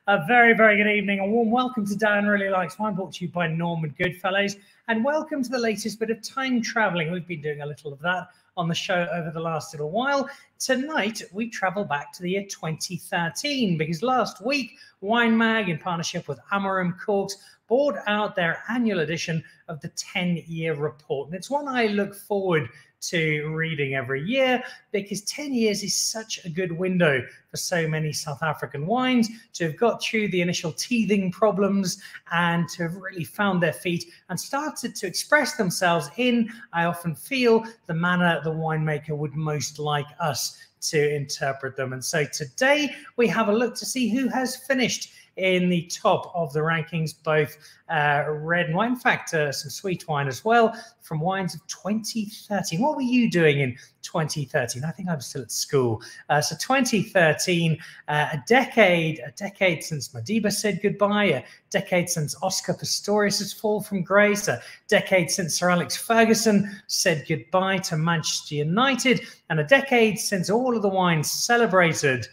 A very, very good evening. A warm welcome to Dan Really Likes Wine, brought to you by Norman Goodfellows. And welcome to the latest bit of time traveling. We've been doing a little of that on the show over the last little while. Tonight, we travel back to the year 2013, because last week, WineMag, in partnership with Amarim Corks, brought out their annual edition of the 10-year report. And it's one I look forward to reading every year, because 10 years is such a good window for so many South African wines to have got through the initial teething problems and to have really found their feet and started to express themselves in, I often feel, the manner the winemaker would most like us to interpret them. And so today we have a look to see who has finished in the top of the rankings, both red and white, in fact, some sweet wine as well, from wines of 2013. What were you doing in 2013? I think I was still at school. So 2013, a decade since Madiba said goodbye, a decade since Oscar Pistorius' fall from grace, a decade since Sir Alex Ferguson said goodbye to Manchester United, and a decade since all of the wines celebrated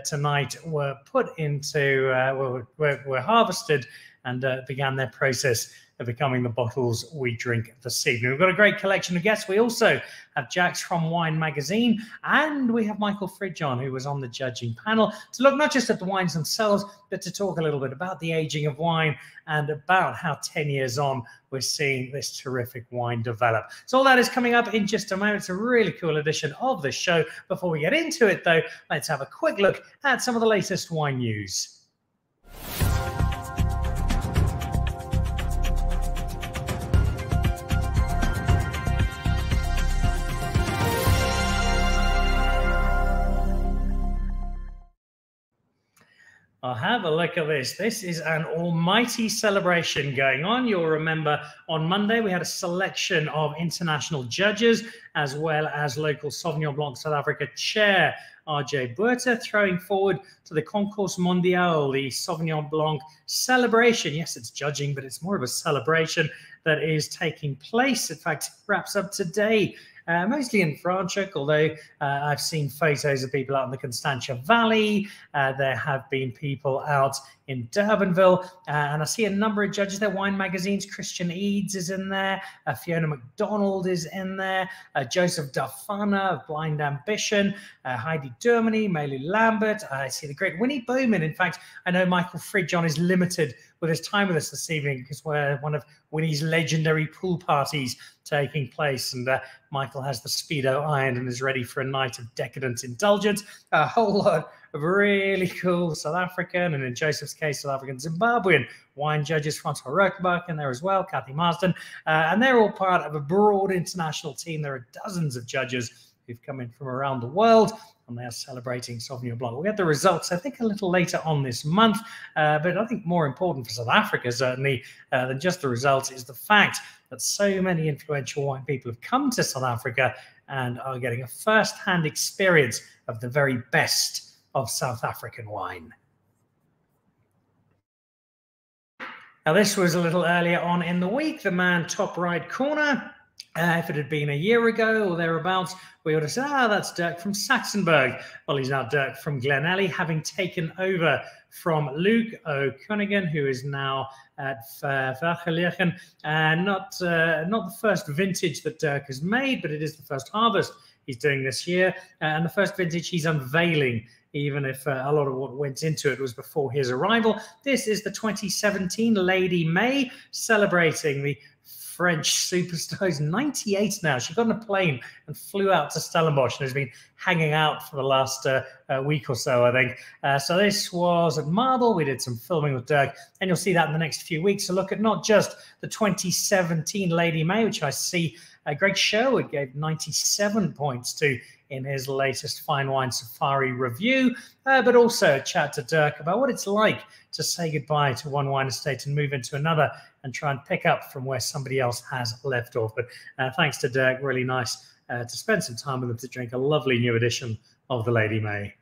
tonight were put into, were harvested and began their process of becoming the bottles we drink this evening. We've got a great collection of guests. We also have Jax from Wine Magazine, and we have Michael Fridjon, who was on the judging panel, to look not just at the wines themselves, but to talk a little bit about the aging of wine and about how 10 years on we're seeing this terrific wine develop. So all that is coming up in just a moment. It's a really cool edition of the show. Before we get into it, though, let's have a quick look at some of the latest wine news. I'll have a look at this. This is an almighty celebration going on. You'll remember on Monday we had a selection of international judges as well as local Sauvignon Blanc South Africa chair RJ Buerta throwing forward to the Concours Mondial, the Sauvignon Blanc celebration. Yes, it's judging, but it's more of a celebration that is taking place. In fact, it wraps up today. Mostly in Franschhoek, although I've seen photos of people out in the Constantia Valley. There have been people out in Durbanville, and I see a number of judges there. Wine Magazine's Christian Eedes is in there. Fiona McDonald is in there. Joseph Dafana of Blind Ambition. Heidi Dermany, Maylu Lambert. I see the great Winnie Bowman. In fact, I know Michael Fridjon is limited with his time with us this evening because we're one of Winnie's legendary pool parties taking place, and Michael has the Speedo ironed and is ready for a night of decadent indulgence. A whole lot of really cool South African, and in Joseph's case, South African Zimbabwean wine judges. Francois Rokenbach in there as well, Kathy Marsden, and they're all part of a broad international team. There are dozens of judges who've come in from around the world, and they are celebrating Sauvignon Blanc. We'll get the results, I think, a little later on this month, but I think more important for South Africa, certainly, than just the results is the fact that so many influential wine people have come to South Africa and are getting a first-hand experience of the very best of South African wine. Now, this was a little earlier on in the week. The man top right corner, if it had been a year ago or thereabouts, we would have said, that's Dirk from Saxonburg. Well, he's now Dirk from Glenelly, having taken over from Luke O'Connor, who is now at Vergelegen. Not the first vintage that Dirk has made, but it is the first harvest he's doing this year, and the first vintage he's unveiling, even if a lot of what went into it was before his arrival. This is the 2017 Lady May, celebrating the French superstar. 98 now. She got on a plane and flew out to Stellenbosch and has been hanging out for the last week or so, I think. So this was at Marble. We did some filming with Dirk, and you'll see that in the next few weeks. So look at not just the 2017 Lady May, which I see Greg Sherwood gave 97 points to in his latest Fine Wine Safari review, but also a chat to Dirk about what it's like to say goodbye to one wine estate and move into another and try and pick up from where somebody else has left off. But thanks to Dirk, really nice to spend some time with him to drink a lovely new edition of the Lady May.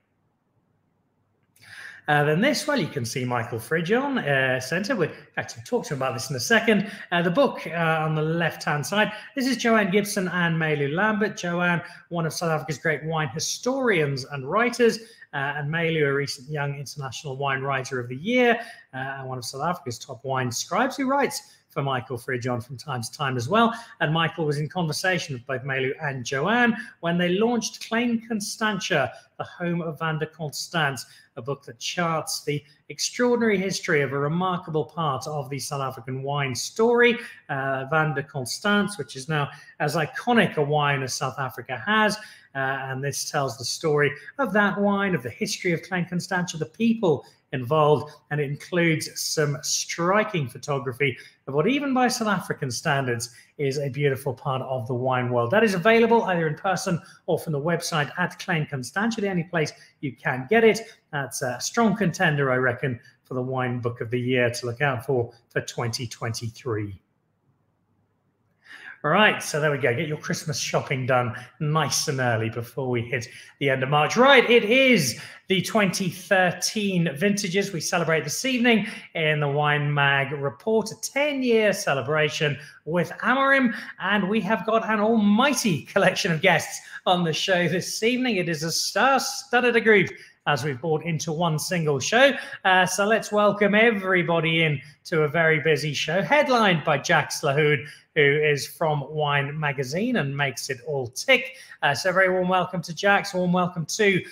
Then this, well, you can see Michael Fridjon, centre. In fact, we'll talk to him about this in a second. The book on the left-hand side. This is Joanne Gibson and Maylu Lambert. Joanne, one of South Africa's great wine historians and writers, and Melu, a recent Young International Wine Writer of the Year, and one of South Africa's top wine scribes, who writes for Michael Fridjon from time to time as well. And Michael was in conversation with both Melu and Joanne when they launched Klein Constantia, the home of Van der Constance, a book that charts the extraordinary history of a remarkable part of the South African wine story. Van der Constance, which is now as iconic a wine as South Africa has. And this tells the story of that wine, of the history of Klein Constantia, the people involved, and it includes some striking photography of what, even by South African standards, is a beautiful part of the wine world. That is available either in person or from the website at Klein Constantia, the only place you can get it. That's a strong contender, I reckon, for the Wine Book of the Year to look out for 2023. All right, so there we go. Get your Christmas shopping done nice and early before we hit the end of March. Right, it is the 2013 vintages we celebrate this evening in the WineMag report, a 10-year celebration with Amorim, and we have got an almighty collection of guests on the show this evening. It is a star-studded group as we've brought into one single show. So let's welcome everybody in to a very busy show, headlined by Jack Slahoud, who is from Wine Magazine and makes it all tick. So very warm welcome to Jack. So warm welcome to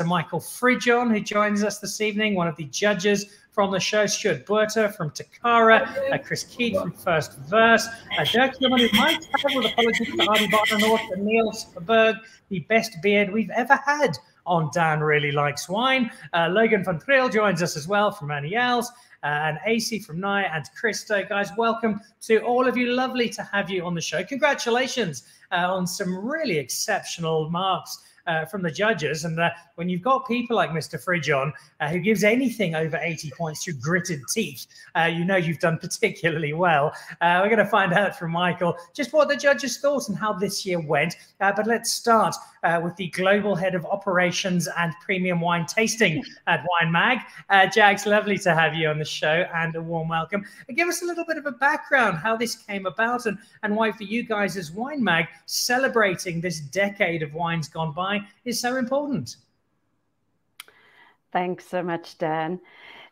Michael Fridjon, who joins us this evening, one of the judges from the show, Stuart Buerter from Tokara, Chris Keith from First Verse, Dirk Tillman, who might have, with apologies to Arnie Barton-North and Niels Berg, the best beard we've ever had on Dan Really Likes Wine. Logan van Priel joins us as well from Ernie Els, and AC from Nuy, and Christo. Guys, welcome to all of you. Lovely to have you on the show. Congratulations on some really exceptional marks from the judges. And when you've got people like Mr. Fridjon, who gives anything over 80 points through gritted teeth, you know you've done particularly well. We're going to find out from Michael just what the judges thought and how this year went. But let's start with the Global Head of Operations and Premium Wine Tasting at WineMag. Jax, lovely to have you on the show, and a warm welcome. And give us a little bit of a background, how this came about, and why for you guys as WineMag, celebrating this decade of wines gone by is so important. Thanks so much, Dan.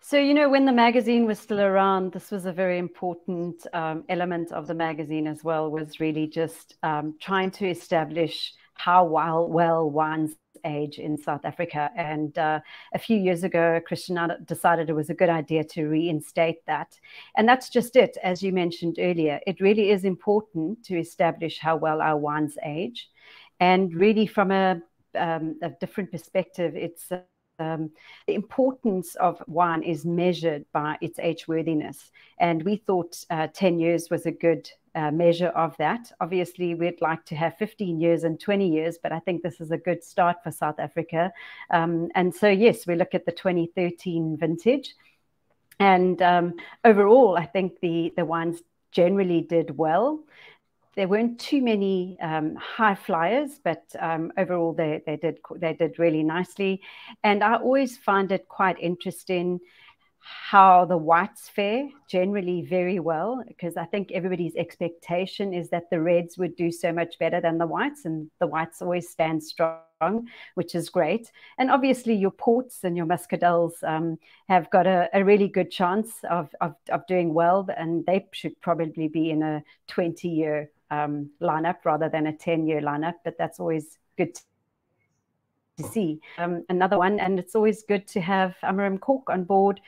So, you know, when the magazine was still around, this was a very important element of the magazine as well, was really just trying to establish how well wines age in South Africa. And a few years ago, Christian decided it was a good idea to reinstate that. And that's just it. As you mentioned earlier, it really is important to establish how well our wines age. And really from a different perspective, it's the importance of wine is measured by its age worthiness. And we thought 10 years was a good measure of that. Obviously, we'd like to have 15 years and 20 years, but I think this is a good start for South Africa. And so, yes, we look at the 2013 vintage. And overall, I think the wines generally did well. There weren't too many high flyers, but overall they did really nicely. And I always find it quite interesting how the whites fare generally very well, because I think everybody's expectation is that the reds would do so much better than the whites, and the whites always stand strong, which is great. And obviously your ports and your muscadels have got a really good chance of doing well, and they should probably be in a 20-year lineup rather than a 10-year lineup, but that's always good to see. Another one, and it's always good to have Amorim Cork on board.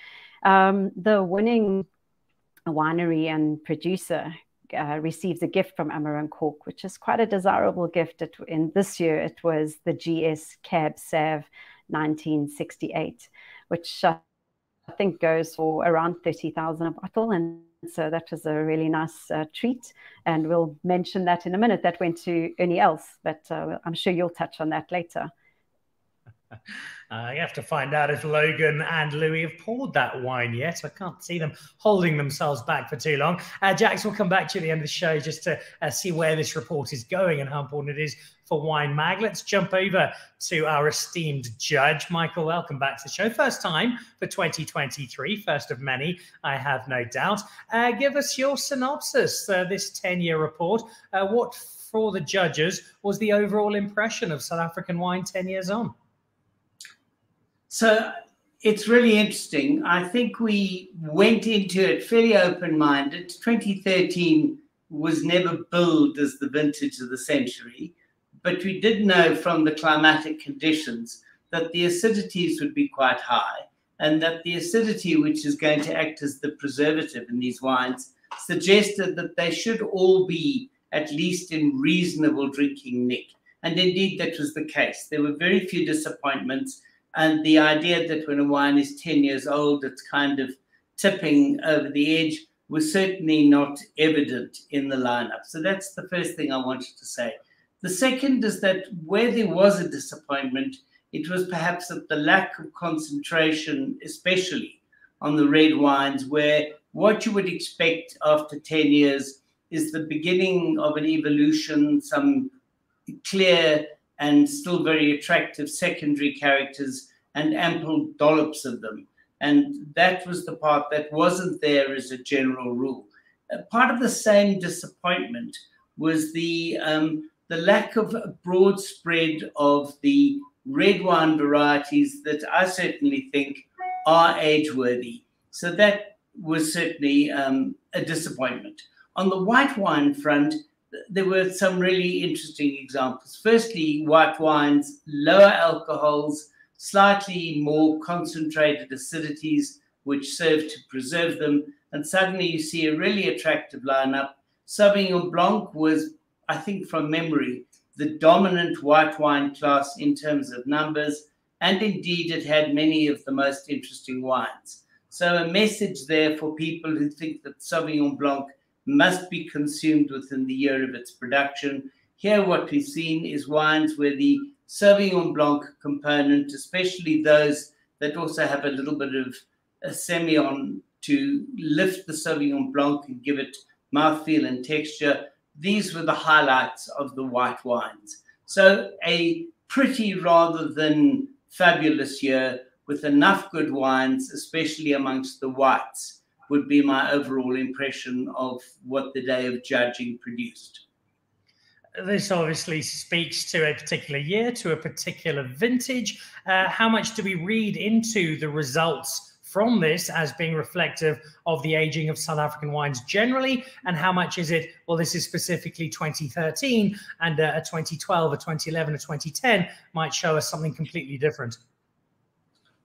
The winning winery and producer receives a gift from Amorim Cork, which is quite a desirable gift. In this year, it was the GS Cab Sav 1968, which I think goes for around 30,000 a bottle. And so that was a really nice treat. And we'll mention that in a minute. That went to Ernie Els, but I'm sure you'll touch on that later. You have to find out if Logan and Louis have poured that wine yet. I can't see them holding themselves back for too long. Jax, will come back to you at the end of the show just to see where this report is going and how important it is for WineMag. Let's jump over to our esteemed judge. Michael, welcome back to the show. First time for 2023, first of many, I have no doubt. Give us your synopsis, this 10-year report. What, for the judges, was the overall impression of South African wine 10 years on? So it's really interesting. I think we went into it fairly open-minded. 2013 was never billed as the vintage of the century, but we did know from the climatic conditions that the acidities would be quite high, and that the acidity, which is going to act as the preservative in these wines, suggested that they should all be at least in reasonable drinking nick. And indeed, that was the case. There were very few disappointments. And the idea that when a wine is 10 years old, it's kind of tipping over the edge was certainly not evident in the lineup. So that's the first thing I wanted to say. The second is that where there was a disappointment, it was perhaps at the lack of concentration, especially on the red wines, where what you would expect after 10 years is the beginning of an evolution, some clear and still very attractive secondary characters and ample dollops of them. And that was the part that wasn't there as a general rule. Part of the same disappointment was the lack of a broad spread of the red wine varieties that I certainly think are age-worthy. So that was certainly a disappointment. On the white wine front, there were some really interesting examples. Firstly, white wines, lower alcohols, slightly more concentrated acidities, which serve to preserve them. And suddenly you see a really attractive lineup. Sauvignon Blanc was, I think from memory, the dominant white wine class in terms of numbers. And indeed, it had many of the most interesting wines. So a message there for people who think that Sauvignon Blanc must be consumed within the year of its production. Here, what we've seen is wines where the Sauvignon Blanc component, especially those that also have a little bit of a Semillon to lift the Sauvignon Blanc and give it mouthfeel and texture, these were the highlights of the white wines. So a pretty rather than fabulous year with enough good wines, especially amongst the whites, would be my overall impression of what the day of judging produced. This obviously speaks to a particular year, to a particular vintage. How much do we read into the results from this as being reflective of the aging of South African wines generally? And how much is it, well, this is specifically 2013, and a 2012, a 2011, a 2010 might show us something completely different?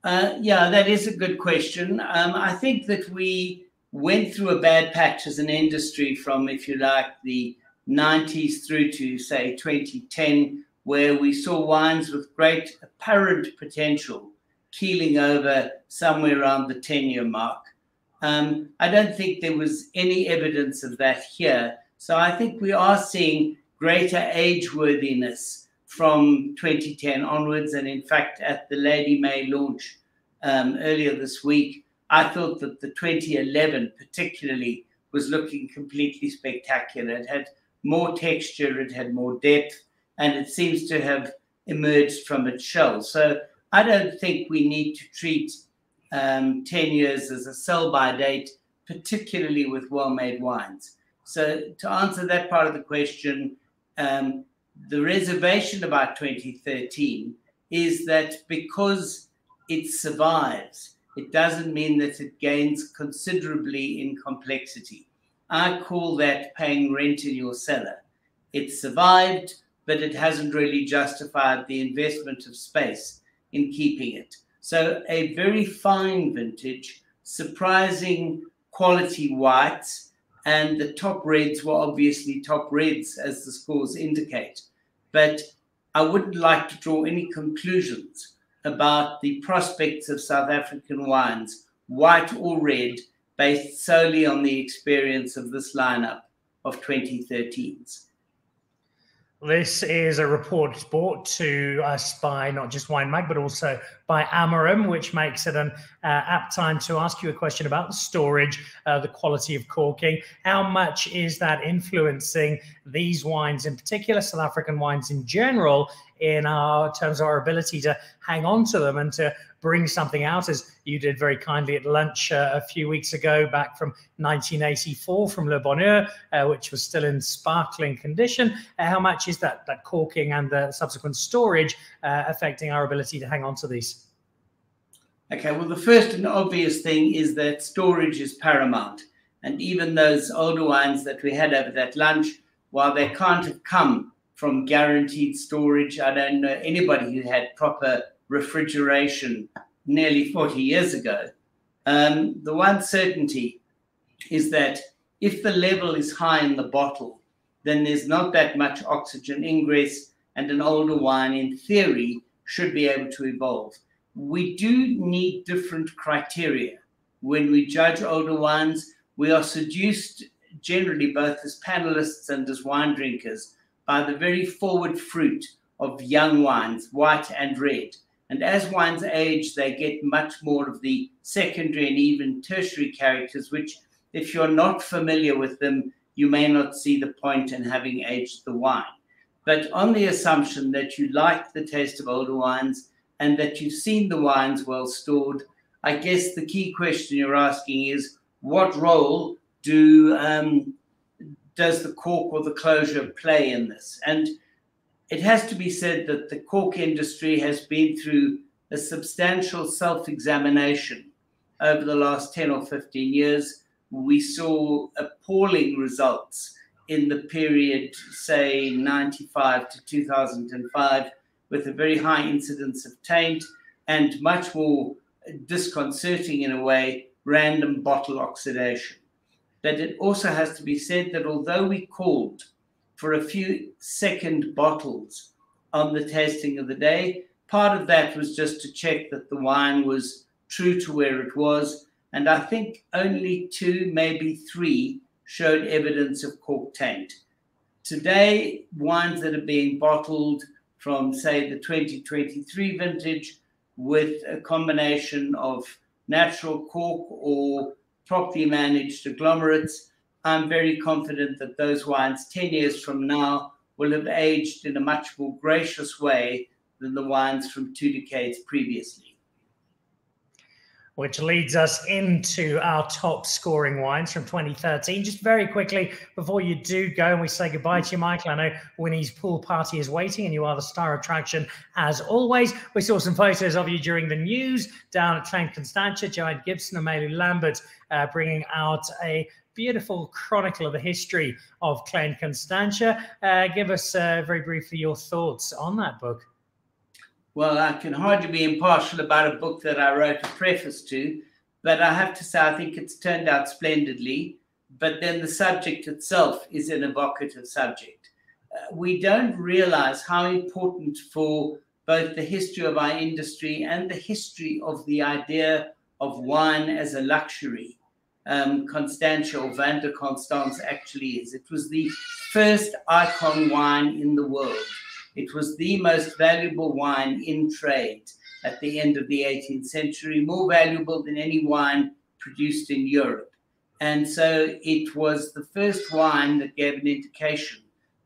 Yeah, that is a good question. I think that we went through a bad patch as an industry from, if you like, the 90s through to, say, 2010, where we saw wines with great apparent potential keeling over somewhere around the 10-year mark. I don't think there was any evidence of that here. So I think we are seeing greater age-worthiness from 2010 onwards. And in fact, at the Lady May launch earlier this week, I thought that the 2011 particularly was looking completely spectacular. It had more texture, it had more depth, and it seems to have emerged from its shell. So I don't think we need to treat 10 years as a sell-by date, particularly with well-made wines. So to answer that part of the question, the reservation about 2013 is that because it survives, it doesn't mean that it gains considerably in complexity. I call that paying rent in your cellar. It survived, but it hasn't really justified the investment of space in keeping it. So a very fine vintage, surprising quality whites, and the top reds were obviously top reds, as the scores indicate. But I wouldn't like to draw any conclusions about the prospects of South African wines, white or red, based solely on the experience of this lineup of 2013s. This is a report brought to us by not just WineMag, but also by Amarim, which makes it an apt time to ask you a question about the storage, the quality of corking. How much is that influencing these wines in particular, South African wines in general, in terms of our ability to hang on to them and to bring something out, as you did very kindly at lunch a few weeks ago, back from 1984 from Le Bonheur, which was still in sparkling condition. How much is that corking and the subsequent storage affecting our ability to hang on to these? Okay, well, the first and obvious thing is that storage is paramount. And even those older wines that we had over that lunch, while they can't have come from guaranteed storage, I don't know anybody who had proper refrigeration nearly 40 years ago. The one certainty is that if the level is high in the bottle, then there's not that much oxygen ingress, and an older wine, in theory, should be able to evolve. We do need different criteria. When we judge older wines, we are seduced generally, both as panelists and as wine drinkers, by the very forward fruit of young wines, white and red. And as wines age, they get much more of the secondary and even tertiary characters, which, if you're not familiar with them, you may not see the point in having aged the wine. But on the assumption that you like the taste of older wines and that you've seen the wines well stored, I guess the key question you're asking is, what role does the cork or the closure play in this? And it has to be said that the cork industry has been through a substantial self-examination over the last 10 or 15 years. We saw appalling results in the period, say, 95 to 2005, with a very high incidence of taint and much more disconcerting in a way, random bottle oxidation. But it also has to be said that although we called for a few second bottles on the tasting of the day, part of that was just to check that the wine was true to where it was. And I think only 2, maybe 3 showed evidence of cork taint. Today, wines that are being bottled from, say, the 2023 vintage with a combination of natural cork or properly managed agglomerates, I'm very confident that those wines 10 years from now will have aged in a much more gracious way than the wines from 2 decades previously. Which leads us into our top scoring wines from 2013. Just very quickly, before you do go and we say goodbye to you, Michael, I know Winnie's pool party is waiting and you are the star attraction as always. We saw some photos of you during the news down at Clan Constantia, Joanne Gibson and Melu Lambert bringing out a beautiful chronicle of the history of Clan Constantia. Give us very briefly your thoughts on that book. Well, I can hardly be impartial about a book that I wrote a preface to, but I have to say I think it's turned out splendidly. But then the subject itself is an evocative subject. We don't realize how important for both the history of our industry and the history of the idea of wine as a luxury Constantia or Vin de Constance actually is. It was the first icon wine in the world. It was the most valuable wine in trade at the end of the 18th century, more valuable than any wine produced in Europe. And so it was the first wine that gave an indication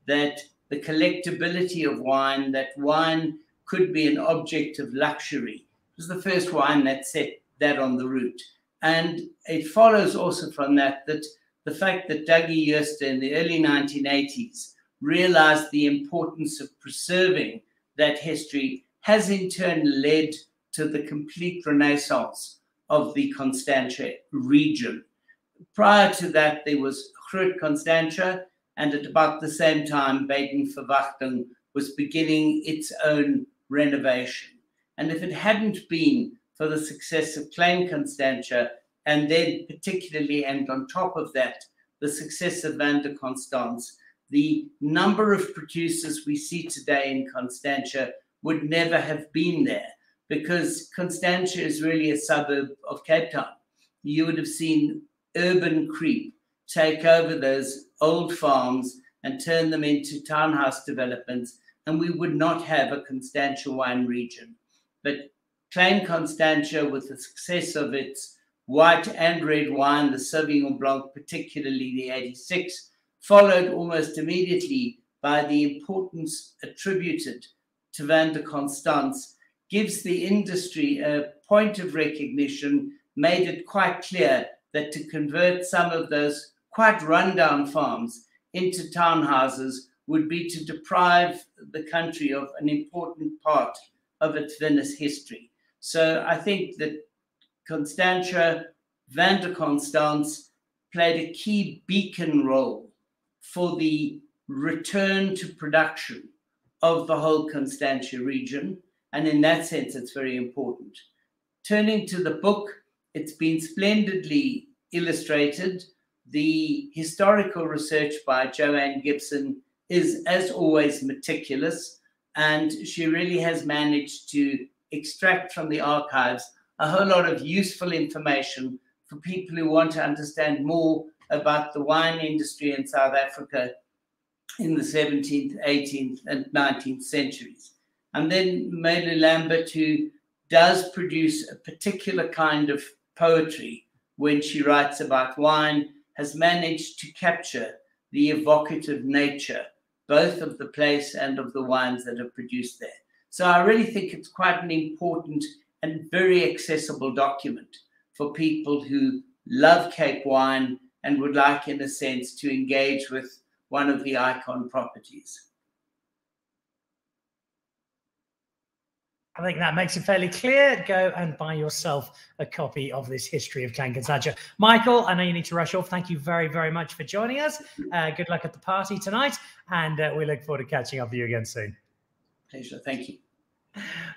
that the collectability of wine, that wine could be an object of luxury. It was the first wine that set that on the route. And it follows also from that, that the fact that Dougie Jooste in the early 1980s realized the importance of preserving that history has in turn led to the complete renaissance of the Constantia region. Prior to that, there was Groot Constantia, and at about the same time, Baden-Verwachting was beginning its own renovation. And if it hadn't been for the success of Klein Constantia, and then particularly, and on top of that, the success of Vin de Constance, the number of producers we see today in Constantia would never have been there, because Constantia is really a suburb of Cape Town. You would have seen urban creep take over those old farms and turn them into townhouse developments, and we would not have a Constantia wine region. But Klein Constantia, with the success of its white and red wine, the Sauvignon Blanc, particularly the 86, followed almost immediately by the importance attributed to Vin de Constance, gives the industry a point of recognition, made it quite clear that to convert some of those quite rundown farms into townhouses would be to deprive the country of an important part of its vinous history. So I think that Constantia van der Constance played a key beacon role for the return to production of the whole Constantia region. And in that sense, it's very important. Turning to the book, it's been splendidly illustrated. The historical research by Joanne Gibson is, as always, meticulous, and she really has managed to extract from the archives a whole lot of useful information for people who want to understand more about the wine industry in South Africa in the 17th, 18th, and 19th centuries. And then Mele Lambert, who does produce a particular kind of poetry when she writes about wine, has managed to capture the evocative nature, both of the place and of the wines that are produced there. So I really think it's quite an important and very accessible document for people who love Cape wine and would like, in a sense, to engage with one of the icon properties. I think that makes it fairly clear. Go and buy yourself a copy of this history of Clan Constantia. Michael, I know you need to rush off. Thank you very, very much for joining us. Good luck at the party tonight, and we look forward to catching up with you again soon. Pleasure. Thank you.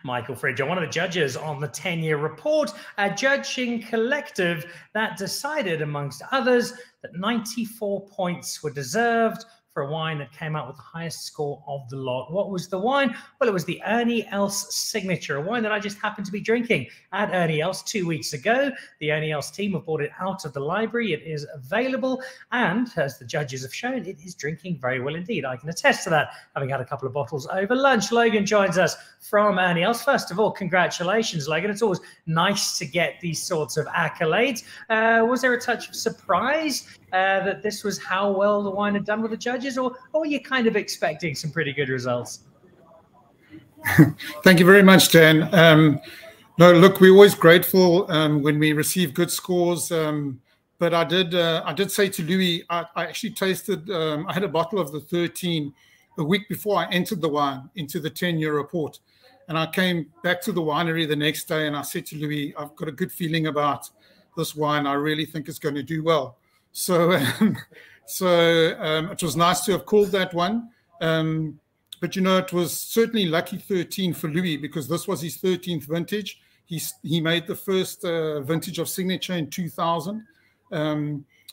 Michael Fridger, one of the judges on the 10-year report, a judging collective that decided, amongst others, that 94 points were deserved for a wine that came out with the highest score of the lot. What was the wine? Well, it was the Ernie Els Signature, a wine that I just happened to be drinking at Ernie Els 2 weeks ago. The Ernie Els team have brought it out of the library. It is available, and as the judges have shown, it is drinking very well indeed. I can attest to that, having had a couple of bottles over lunch. Logan joins us from Ernie Els. First of all, congratulations, Logan. It's always nice to get these sorts of accolades. Was there a touch of surprise that this was how well the wine had done with the judges, or were you kind of expecting some pretty good results? Thank you very much, Dan. No, look, we're always grateful when we receive good scores. But I did say to Louis, I actually tasted, I had a bottle of the 13 a week before I entered the wine into the 10-year report. And I came back to the winery the next day and I said to Louis, I've got a good feeling about this wine. I really think it's going to do well. So, it was nice to have called that one. But, you know, it was certainly lucky 13 for Louis because this was his 13th vintage. He made the first vintage of Signature in 2000.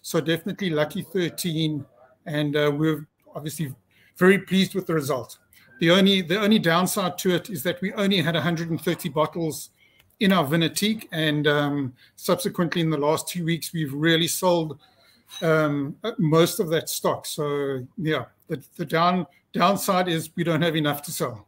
So definitely lucky 13. And we're obviously very pleased with the result. The only downside to it is that we only had 130 bottles in our vinatique. And subsequently in the last 2 weeks, we've really sold most of that stock. So yeah, the downside is we don't have enough to sell.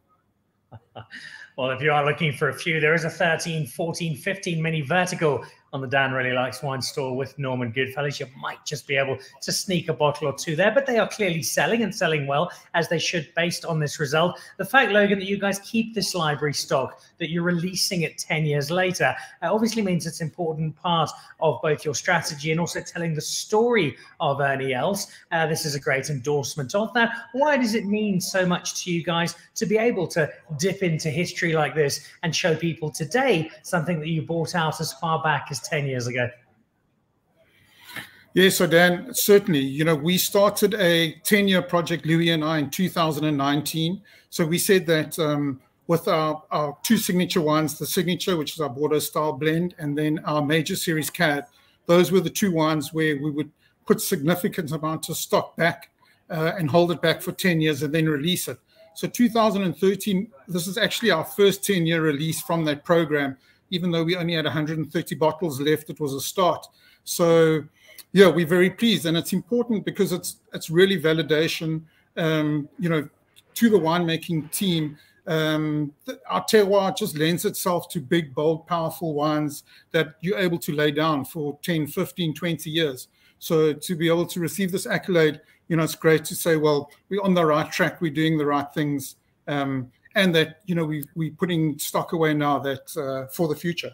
Well, if you are looking for a few, there is a 13, 14, 15 mini vertical on the Dan Really Likes Wine store with Norman Goodfellows. You might just be able to sneak a bottle or two there, but they are clearly selling and selling well, as they should, based on this result. The fact, Logan, that you guys keep this library stock, that you're releasing it 10 years later, obviously means it's an important part of both your strategy and also telling the story of Ernie Els. This is a great endorsement of that. Why does it mean so much to you guys to be able to dip into history like this and show people today something that you brought out as far back as 10 years ago? Yeah, so Dan, certainly, you know, we started a 10-year project, Louis and I, in 2019. So we said that with our two signature wines, the Signature, which is our Bordeaux style blend, and then our major series Cad, those were the two wines where we would put significant amounts of stock back and hold it back for 10 years and then release it. So 2013, this is actually our first 10-year release from that program. Even though we only had 130 bottles left, it was a start. So yeah, we're very pleased. And it's important because it's really validation, you know, to the winemaking team. Our terroir just lends itself to big, bold, powerful wines that you're able to lay down for 10, 15, 20 years. So to be able to receive this accolade, you know, it's great to say, well, we're on the right track, we're doing the right things, and that, you know, we're putting stock away now that for the future.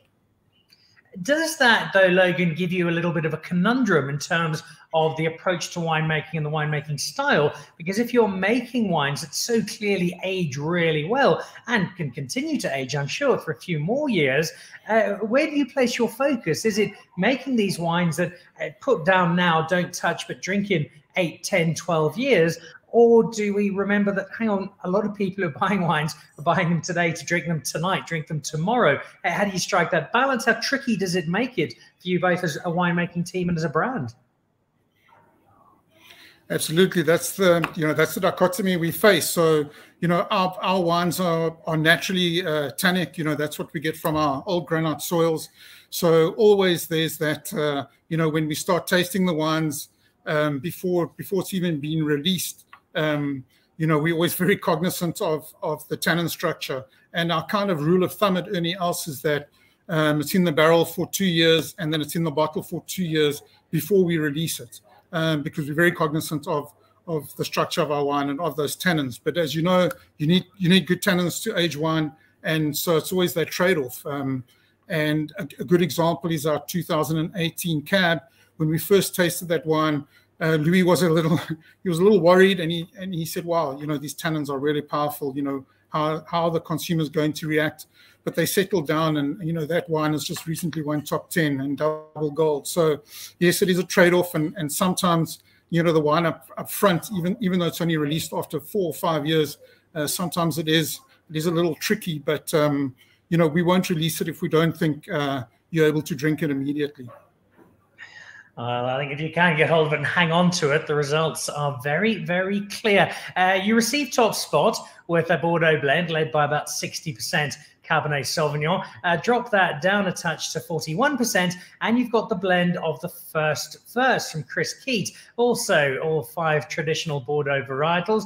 Does that, though, Logan, give you a little bit of a conundrum in terms of the approach to winemaking and the winemaking style? Because if you're making wines that so clearly age really well and can continue to age, I'm sure, for a few more years, where do you place your focus? Is it making these wines that put down now, don't touch, but drink in 8, 10, 12 years? Or do we remember that, hang on, a lot of people who are buying wines are buying them today to drink them tonight, drink them tomorrow? How do you strike that balance? How tricky does it make it for you both as a winemaking team and as a brand? Absolutely, that's the that's the dichotomy we face. So our wines are naturally tannic. That's what we get from our old granite soils. So always there's that when we start tasting the wines before it's even been released. We're always very cognizant of the tannin structure, and our kind of rule of thumb at Ernie Els is that it's in the barrel for 2 years and then it's in the bottle for 2 years before we release it, because we're very cognizant of the structure of our wine and of those tannins. But as you know, you need good tannins to age wine, and so it's always that trade-off. And a good example is our 2018 cab. When we first tasted that wine, Louis was a little worried, and he said, "Wow, these tannins are really powerful. How are the consumers going to react?" But they settled down, and that wine has just recently won top 10 and double gold. So yes, it is a trade-off, and sometimes the wine up front, even though it's only released after 4 or 5 years, sometimes it is a little tricky. But we won't release it if we don't think you're able to drink it immediately. Well, I think if you can get hold of it and hang on to it, the results are very, very clear. You received top spot with a Bordeaux blend led by about 60% Cabernet Sauvignon. Drop that down a touch to 41%, and you've got the blend of the first verse from Chris Keat. Also, all 5 traditional Bordeaux varietals.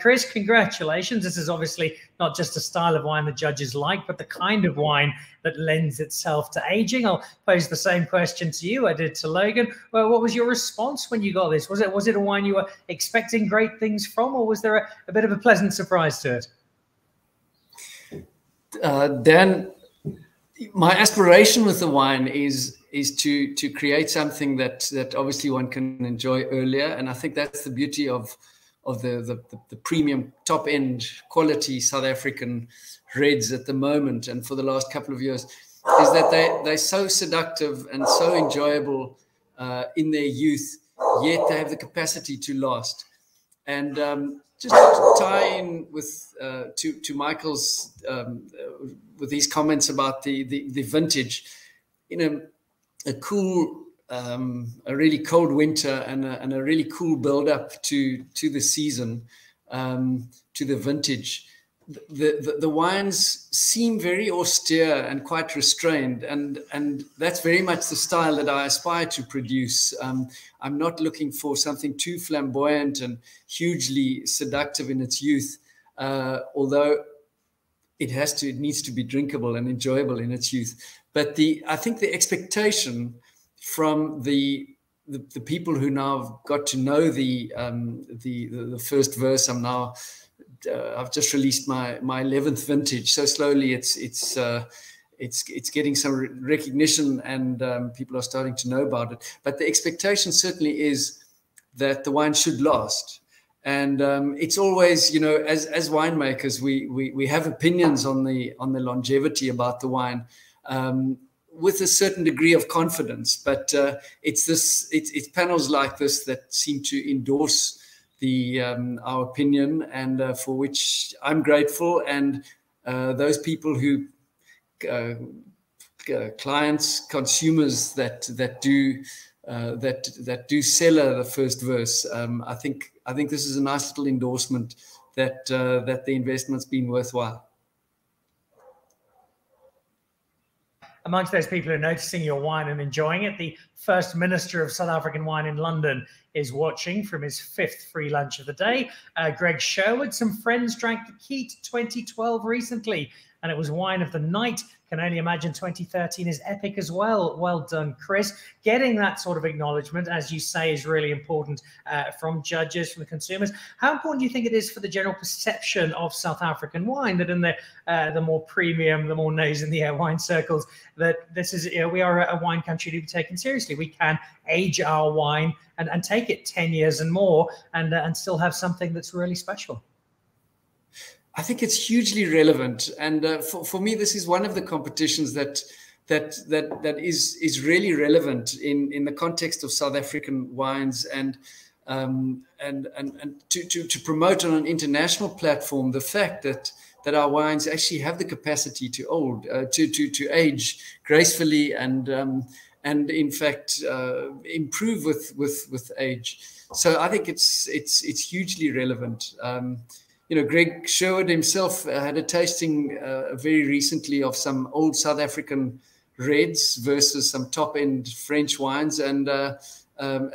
Chris, congratulations. This is obviously not just a style of wine the judges like, but the kind of wine that lends itself to aging. I'll pose the same question to you I did to Logan. Well, what was your response when you got this? Was it a wine you were expecting great things from, or was there a bit of a pleasant surprise to it? Dan, my aspiration with the wine is to create something that obviously one can enjoy earlier, and I think that's the beauty of the premium top end quality South African reds at the moment, and for the last couple of years, is that they're so seductive and so enjoyable in their youth, yet they have the capacity to last. And just to tie in with to Michael's with his comments about the vintage, a cool, a really cold winter and a really cool build up to the season, to the vintage. The wines seem very austere and quite restrained, and that's very much the style that I aspire to produce. I'm not looking for something too flamboyant and hugely seductive in its youth, although it needs to be drinkable and enjoyable in its youth. But I think the expectation from the people who now have got to know the first verse, I've just released my 11th vintage. So slowly it's getting some recognition, and people are starting to know about it. But the expectation certainly is that the wine should last. And it's always, as winemakers, we have opinions on the longevity about the wine, with a certain degree of confidence. But it's panels like this that seem to endorse our opinion, and for which I'm grateful. And those people who clients, consumers that do cellar the first verse, I think this is a nice little endorsement that the investment's been worthwhile. Amongst those people who are noticing your wine and enjoying it, the First Minister of South African Wine in London is watching from his 5th free lunch of the day. Greg Sherwood, some friends drank the Keat 2012 recently, and it was wine of the night. can only imagine 2013 is epic as well. Well done, Chris. Getting that sort of acknowledgement, as you say, is really important from judges, from the consumers. How important do you think it is for the general perception of South African wine, that in the more premium, the more nose in the air wine circles, that this is, we are a wine country to be taken seriously? We can age our wine and take it 10 years and more and still have something that's really special. I think it's hugely relevant, and for me, this is one of the competitions that is really relevant in the context of South African wines, and to promote on an international platform the fact that our wines actually have the capacity to age gracefully and in fact improve with age. So I think it's hugely relevant. Greg Sherwood himself had a tasting very recently of some old South African reds versus some top-end French wines, and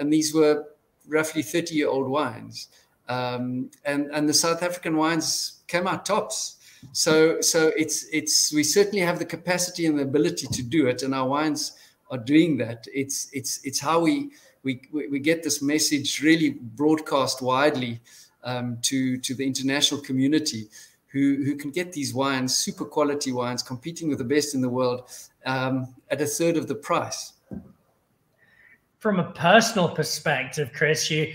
these were roughly 30-year-old wines, and the South African wines came out tops. So we certainly have the capacity and the ability to do it, and our wines are doing that. It's how we get this message really broadcast widely to the international community, who can get these wines, super quality wines, competing with the best in the world at a third of the price. From a personal perspective, Chris, you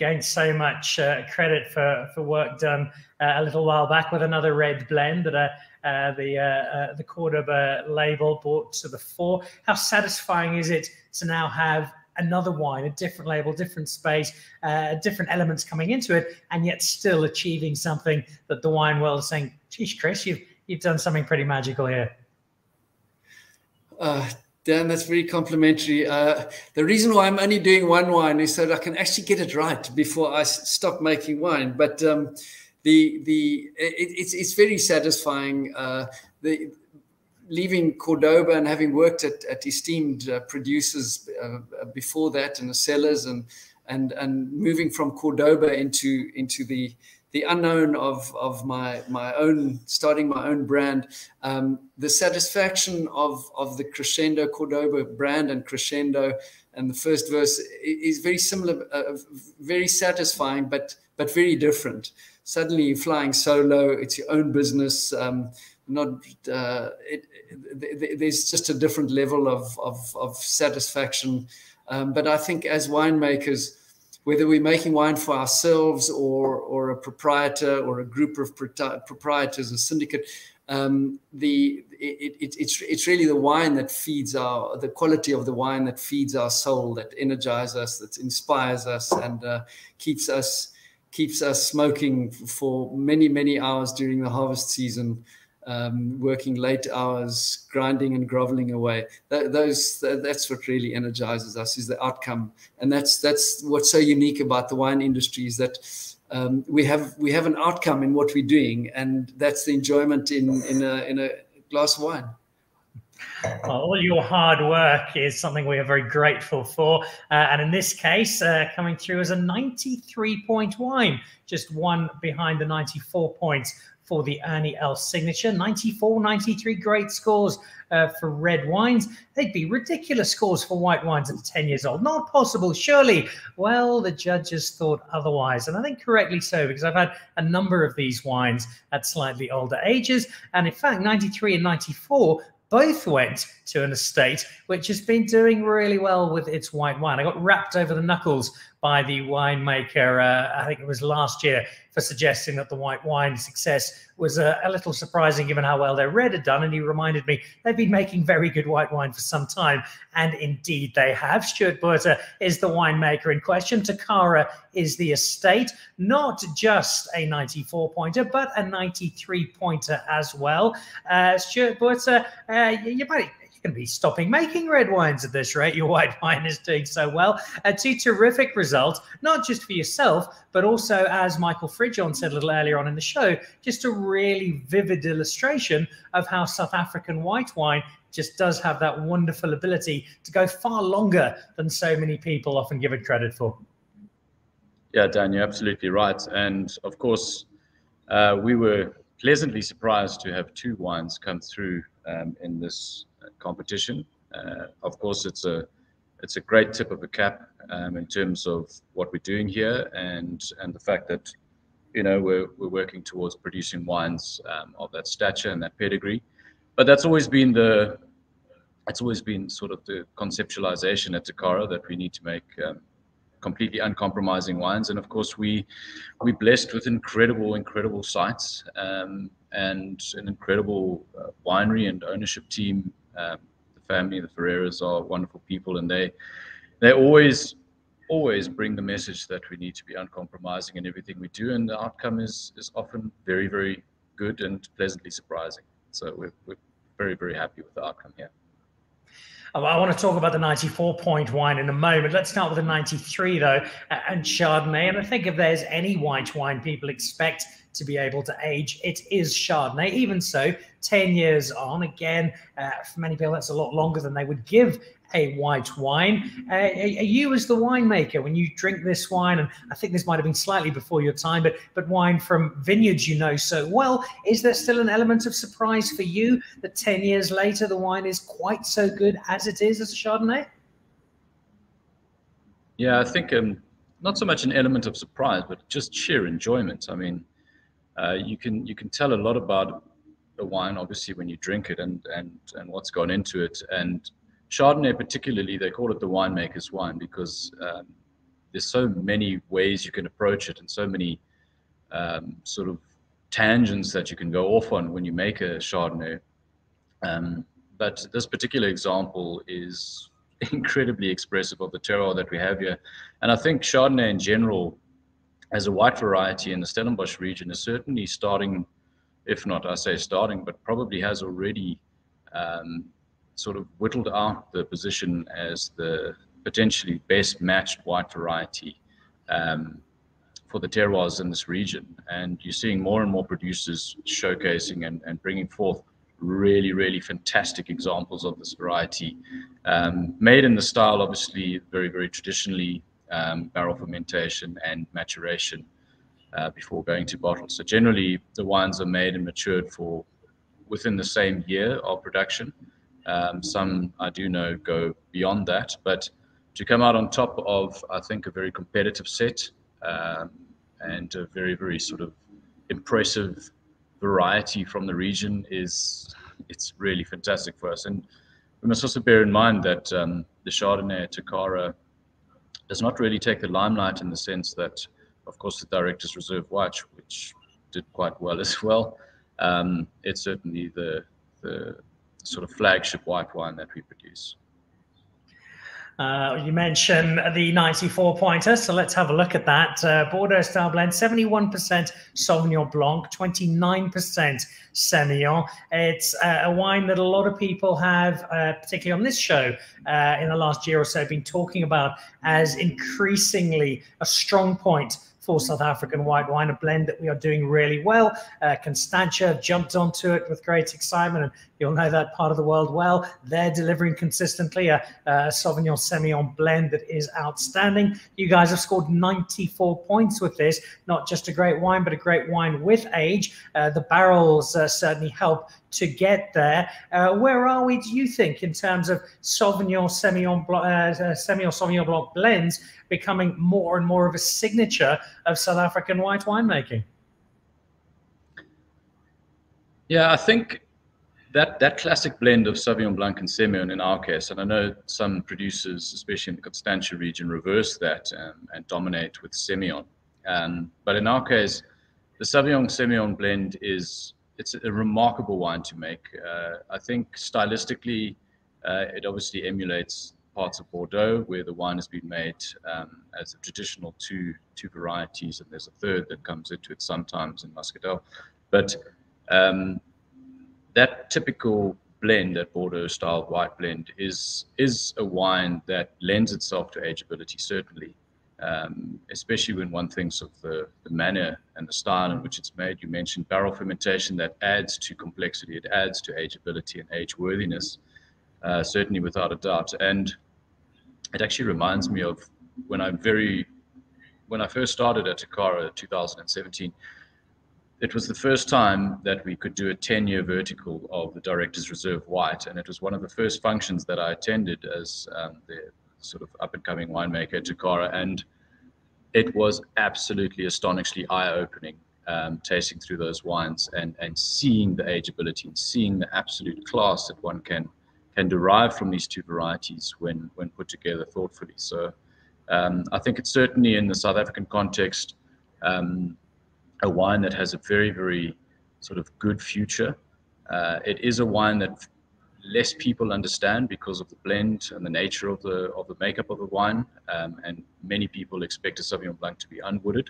gained so much credit for work done a little while back with another red blend that the Cordoba label brought to the fore. How satisfying is it to now have another wine, a different label, different space, different elements coming into it, and yet still achieving something that the wine world is saying, geez, Chris, you've done something pretty magical here? Dan, that's very complimentary. The reason why I'm only doing one wine is so that I can actually get it right before I stop making wine. But it's very satisfying. Leaving Cordoba and having worked at esteemed producers before that, and the cellars, and moving from Cordoba into the unknown of my own, starting my own brand, the satisfaction of the Crescendo Cordoba brand and Crescendo and the first verse is very similar, very satisfying, but very different. Suddenly you're flying solo, it's your own business. There's just a different level of satisfaction. But I think as winemakers, whether we're making wine for ourselves or a proprietor or a group of proprietors, a syndicate, it's really the wine that feeds the quality of the wine that feeds our soul, that energizes us, that inspires us, and keeps us smoking for many, many hours during the harvest season. Working late hours, grinding and groveling away. That's what really energizes us, is the outcome. And that's what's so unique about the wine industry, is that we have an outcome in what we're doing, and that's the enjoyment in a glass of wine. Well, all your hard work is something we are very grateful for. And in this case, coming through as a 93-point wine, just one behind the 94 points for the Ernie Els signature. 94, 93, great scores for red wines. They'd be ridiculous scores for white wines at 10 years old. Not possible, surely. Well, the judges thought otherwise, and I think correctly so, because I've had a number of these wines at slightly older ages. And in fact, 93 and 94 both went to an estate which has been doing really well with its white wine. I got rapped over the knuckles by the winemaker, I think it was last year, for suggesting that the white wine success was a little surprising given how well their red had done. And he reminded me they've been making very good white wine for some time. And indeed they have. Stuart Buerter is the winemaker in question. Tokara is the estate. Not just a 94-pointer, but a 93-pointer as well. Stuart Buerter, you can be stopping making red wines at this rate. Your white wine is doing so well. Two terrific results, not just for yourself, but also, as Michael Fridjon said a little earlier on in the show, just a really vivid illustration of how South African white wine just does have that wonderful ability to go far longer than so many people often give it credit for. Yeah, Dan, you're absolutely right. And of course, we were pleasantly surprised to have 2 wines come through in this competition. Of course, it's a great tip of the cap in terms of what we're doing here, and the fact that, you know, we're working towards producing wines of that stature and that pedigree. But that's always been sort of the conceptualization at Tokara, that we need to make completely uncompromising wines. And of course, we're blessed with incredible sites and an incredible winery and ownership team. The family, the Ferreiras, are wonderful people, and they always bring the message that we need to be uncompromising in everything we do, and the outcome is often very good and pleasantly surprising. So we're very happy with the outcome here. I want to talk about the 94-point wine in a moment. Let's start with the 93, though, and Chardonnay. And I think if there's any white wine people expect to be able to age, it is Chardonnay. Even so, 10 years on, again, for many people, that's a lot longer than they would give a white wine. You as the winemaker, when you drink this wine, and I think this might have been slightly before your time, but wine from vineyards you know so well, is there still an element of surprise for you that 10 years later the wine is quite so good as it is as a Chardonnay? Yeah, I think not so much an element of surprise, but just sheer enjoyment. I mean, you can tell a lot about a wine, obviously, when you drink it and what's gone into it. And Chardonnay particularly, they call it the winemaker's wine because there's so many ways you can approach it and so many sort of tangents that you can go off on when you make a Chardonnay. But this particular example is incredibly expressive of the terroir that we have here. And I think Chardonnay in general, as a white variety in the Stellenbosch region, is certainly starting, if not I say starting, but probably has already sort of whittled out the position as the potentially best matched white variety for the terroirs in this region. And you're seeing more and more producers showcasing and bringing forth really fantastic examples of this variety, made in the style, obviously, very traditionally, barrel fermentation and maturation before going to bottle. So generally, the wines are made and matured for within the same year of production. Some, I do know, go beyond that, but to come out on top of, I think, a very competitive set and a very sort of impressive variety from the region, it's really fantastic for us. And we must also bear in mind that the Chardonnay at Tokara does not really take the limelight in the sense that, of course, the Director's Reserve White, which did quite well as well, it's certainly the sort of flagship white wine that we produce. You mentioned the 94-pointer, so let's have a look at that. Bordeaux style blend, 71% Sauvignon Blanc, 29% Semillon. It's a wine that a lot of people have, particularly on this show, in the last year or so, been talking about as increasingly a strong point for South African white wine, a blend that we are doing really well. Constantia jumped onto it with great excitement, and you'll know that part of the world well. They're delivering consistently a Sauvignon Semillon blend that is outstanding. You guys have scored 94 points with this. Not just a great wine, but a great wine with age. The barrels certainly help to get there. Where are we, do you think, in terms of Sauvignon Semillon Blanc blends becoming more and more of a signature of South African white winemaking? Yeah, I think that classic blend of Sauvignon Blanc and Semillon in our case, and I know some producers, especially in the Constantia region, reverse that and dominate with Semillon. But in our case, the Sauvignon Semillon blend it's a remarkable wine to make. I think stylistically, it obviously emulates parts of Bordeaux, where the wine has been made as a traditional two varieties, and there's a third that comes into it sometimes in Muscatel. But that typical blend, that Bordeaux-style white blend, is a wine that lends itself to ageability, certainly, especially when one thinks of the manner and the style in which it's made. You mentioned barrel fermentation. That adds to complexity. It adds to ageability and age-worthiness, certainly, without a doubt. And it actually reminds me of when I first started at Tokara in 2017. it was the first time that we could do a 10-year vertical of the Director's Reserve White, and it was one of the first functions that I attended as the sort of up-and-coming winemaker, Tokara, and it was absolutely astonishingly eye-opening, tasting through those wines and seeing the ageability and seeing the absolute class that one can derive from these two varieties when put together thoughtfully. So I think it's certainly in the South African context a wine that has a very, very sort of good future. It is a wine that less people understand because of the blend and the nature of the makeup of the wine, and many people expect a Sauvignon Blanc to be unwooded.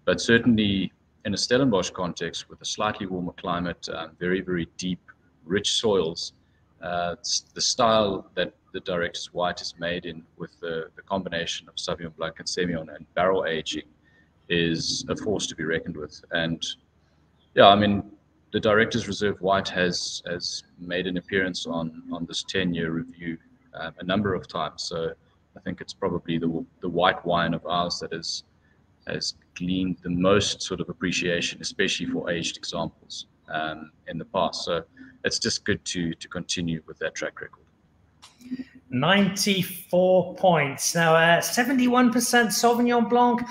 But certainly in a Stellenbosch context with a slightly warmer climate, very, very deep, rich soils, the style that the Director's White is made in with the combination of Sauvignon Blanc and Semillon and barrel aging is a force to be reckoned with. And yeah, I mean, the Director's Reserve White has made an appearance on this 10-year review a number of times. So I think it's probably the white wine of ours that has gleaned the most sort of appreciation, especially for aged examples in the past. So it's just good to continue with that track record. 94 points. Now, 71% Sauvignon Blanc,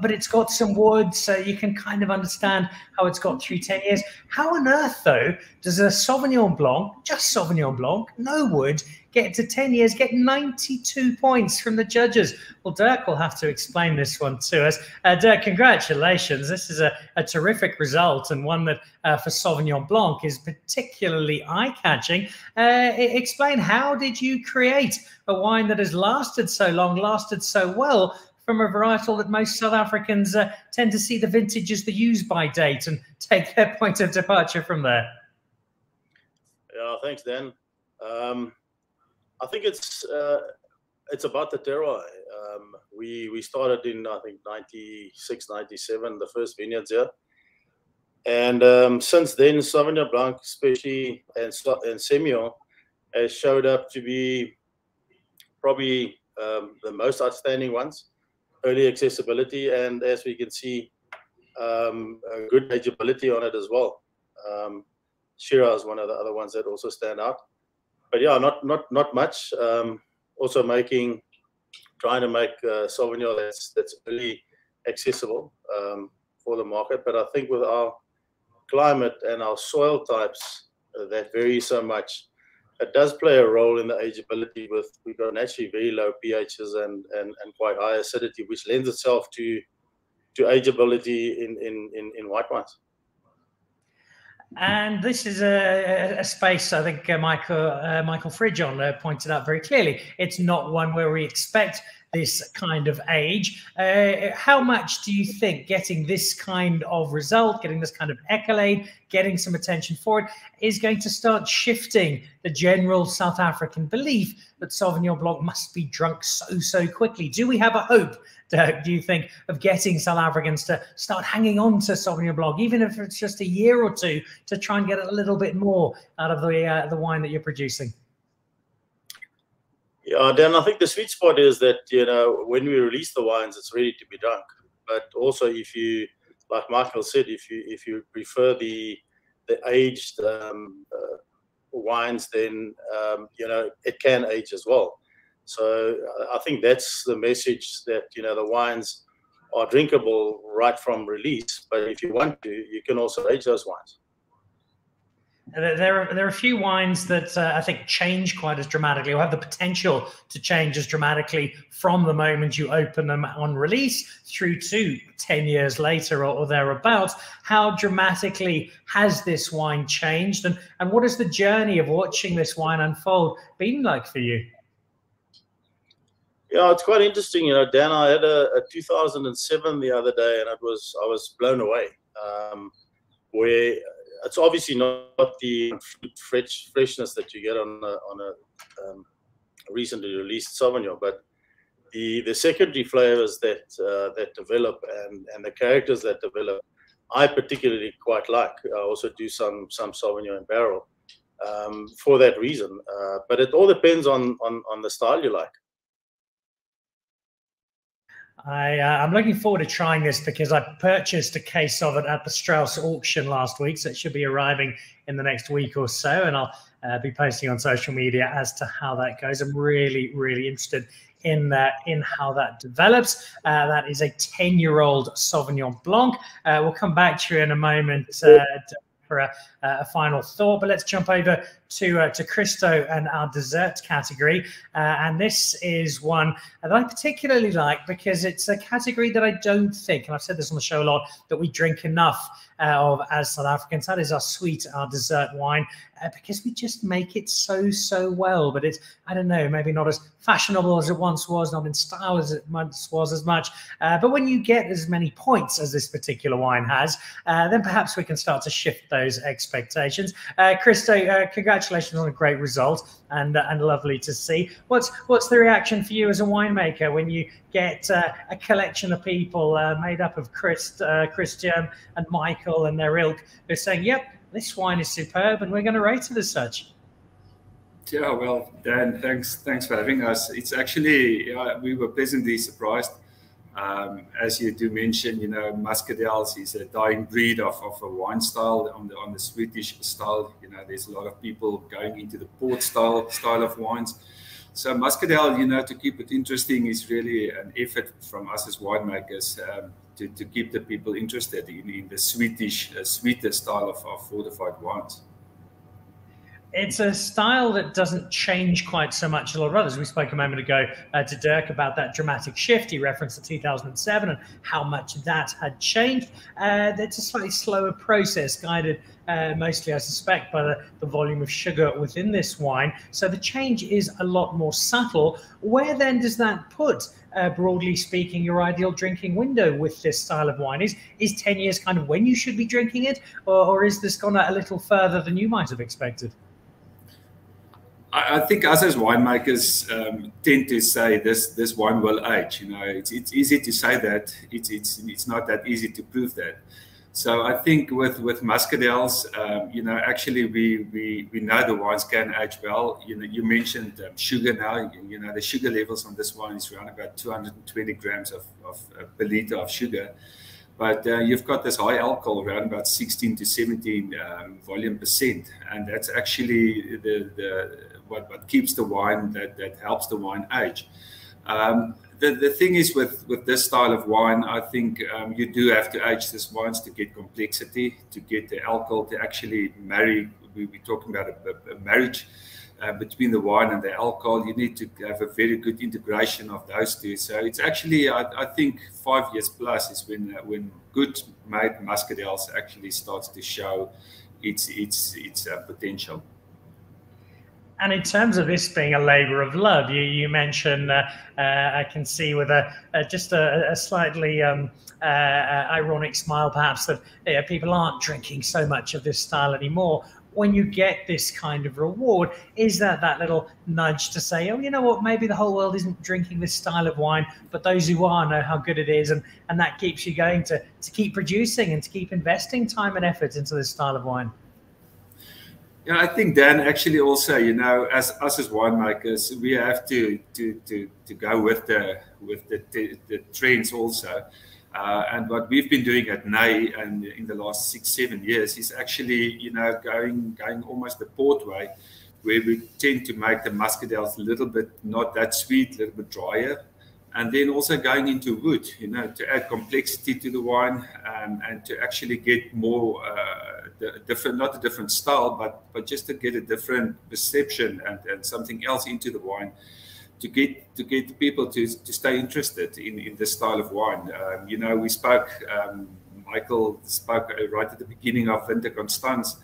but it's got some wood, so you can kind of understand how it's got through 10 years. How on earth, though, does a Sauvignon Blanc, just Sauvignon Blanc, no wood, get to 10 years, get 92 points from the judges? Well, Dirk will have to explain this one to us. Dirk, congratulations. This is a terrific result, and one that for Sauvignon Blanc is particularly eye-catching. Explain, how did you create a wine that has lasted so long, lasted so well, from a varietal that most South Africans tend to see the vintage as the use-by date and take their point of departure from there? Yeah, thanks, Dan. I think it's about the terroir. We started in, I think, 96, 97, the first vineyards here. And since then, Sauvignon Blanc especially and Semillon has showed up to be probably the most outstanding ones. Early accessibility, and as we can see, a good ageability on it as well. Shiraz is one of the other ones that also stand out. But yeah, not much. Also trying to make Sauvignon that's really accessible for the market. But I think with our climate and our soil types that vary so much, it does play a role in the ageability. We've got naturally very low pHs and quite high acidity, which lends itself to ageability in white wines. And this is a space, I think Michael Fridjon pointed out very clearly. It's not one where we expect this kind of age. How much do you think getting this kind of result, getting this kind of accolade, getting some attention for it, is going to start shifting the general South African belief that Sauvignon Blanc must be drunk so quickly? Do we have a hope, Dirk, do you think, of getting South Africans to start hanging on to Sauvignon Blanc, even if it's just a year or two, to try and get a little bit more out of the wine that you're producing? Yeah, Dan, I think the sweet spot is that, when we release the wines, it's ready to be drunk. But also, if you, like Michael said, if you prefer the aged wines, then it can age as well. So I think that's the message, that the wines are drinkable right from release. But if you want to, you can also age those wines. There are a few wines that I think change quite as dramatically, or have the potential to change as dramatically from the moment you open them on release through to 10 years later or thereabouts. How dramatically has this wine changed, and what has the journey of watching this wine unfold been like for you? Yeah, it's quite interesting. Dan, I had a 2007 the other day, and I was blown away. Where it's obviously not the freshness that you get on a recently released Sauvignon, but the secondary flavors that develop and the characters that develop, I particularly quite like. I also do some Sauvignon in barrel for that reason. But it all depends on the style you like. I'm looking forward to trying this because I purchased a case of it at the Strauss auction last week, so it should be arriving in the next week or so, and I'll be posting on social media as to how that goes. I'm really, really interested in how that develops. That is a 10-year-old Sauvignon Blanc. We'll come back to you in a moment for a final thought, but let's jump over to Christo and our dessert category. And this is one that I particularly like because it's a category that I don't think, and I've said this on the show a lot, that we drink enough of as South Africans. That is our sweet, our dessert wine, because we just make it so well. But it's, I don't know, maybe not as fashionable as it once was, not in style as it once was as much. But when you get as many points as this particular wine has, then perhaps we can start to shift those expectations. Christo, congratulations on a great result, and lovely to see. What's the reaction for you as a winemaker when you get a collection of people made up of Christian and Michael and their ilk who're saying, yep, this wine is superb and we're going to rate it as such? Yeah, well, Dan, thanks for having us. It's actually, we were pleasantly surprised. As you do mention, you know, Muscadels is a dying breed of a wine style on the Swedish style. You know, there's a lot of people going into the port style of wines. So Muscadel, you know, to keep it interesting is really an effort from us as winemakers to keep the people interested in the Swedish, sweeter style of fortified wines. It's a style that doesn't change quite so much as a lot of others. We spoke a moment ago to Dirk about that dramatic shift. He referenced the 2007 and how much that had changed. It's a slightly slower process, guided mostly, I suspect, by the volume of sugar within this wine. So the change is a lot more subtle. Where then does that put, broadly speaking, your ideal drinking window with this style of wine? Is 10 years kind of when you should be drinking it, or is this gone a little further than you might have expected? I think us as winemakers tend to say this wine will age. You know, it's easy to say that. It's not that easy to prove that. So I think with Muscadels, you know, actually we know the wines can age well. You know, you mentioned sugar now. You know, the sugar levels on this wine is around about 220 grams per liter of sugar. But you've got this high alcohol around about 16 to 17 volume percent, and that's actually what keeps the wine, that helps the wine age. The thing is with this style of wine, I think you do have to age these wines to get complexity, to get the alcohol to actually marry. We're talking about a marriage between the wine and the alcohol. You need to have a very good integration of those two. So it's actually, I think 5 years plus is when good made Muscadels actually starts to show its potential. And in terms of this being a labour of love, you mentioned, I can see with just a slightly ironic smile perhaps, that people aren't drinking so much of this style anymore. When you get this kind of reward, is that little nudge to say, oh, you know what, maybe the whole world isn't drinking this style of wine, but those who are know how good it is, and that keeps you going to keep producing and to keep investing time and effort into this style of wine? Yeah, I think, Dan, actually also, you know, as us as winemakers, we have to go with the trends also. And what we've been doing at Nuy and in the last 6-7 years is actually, you know, going almost the port way, where we tend to make the Muscadels a little bit not that sweet, a little bit drier, and then also going into wood, you know, to add complexity to the wine, and to actually get more not a different style, but just to get a different perception and something else into the wine. To get the people to stay interested in this style of wine. You know, we spoke, Michael spoke right at the beginning of Winter Constance.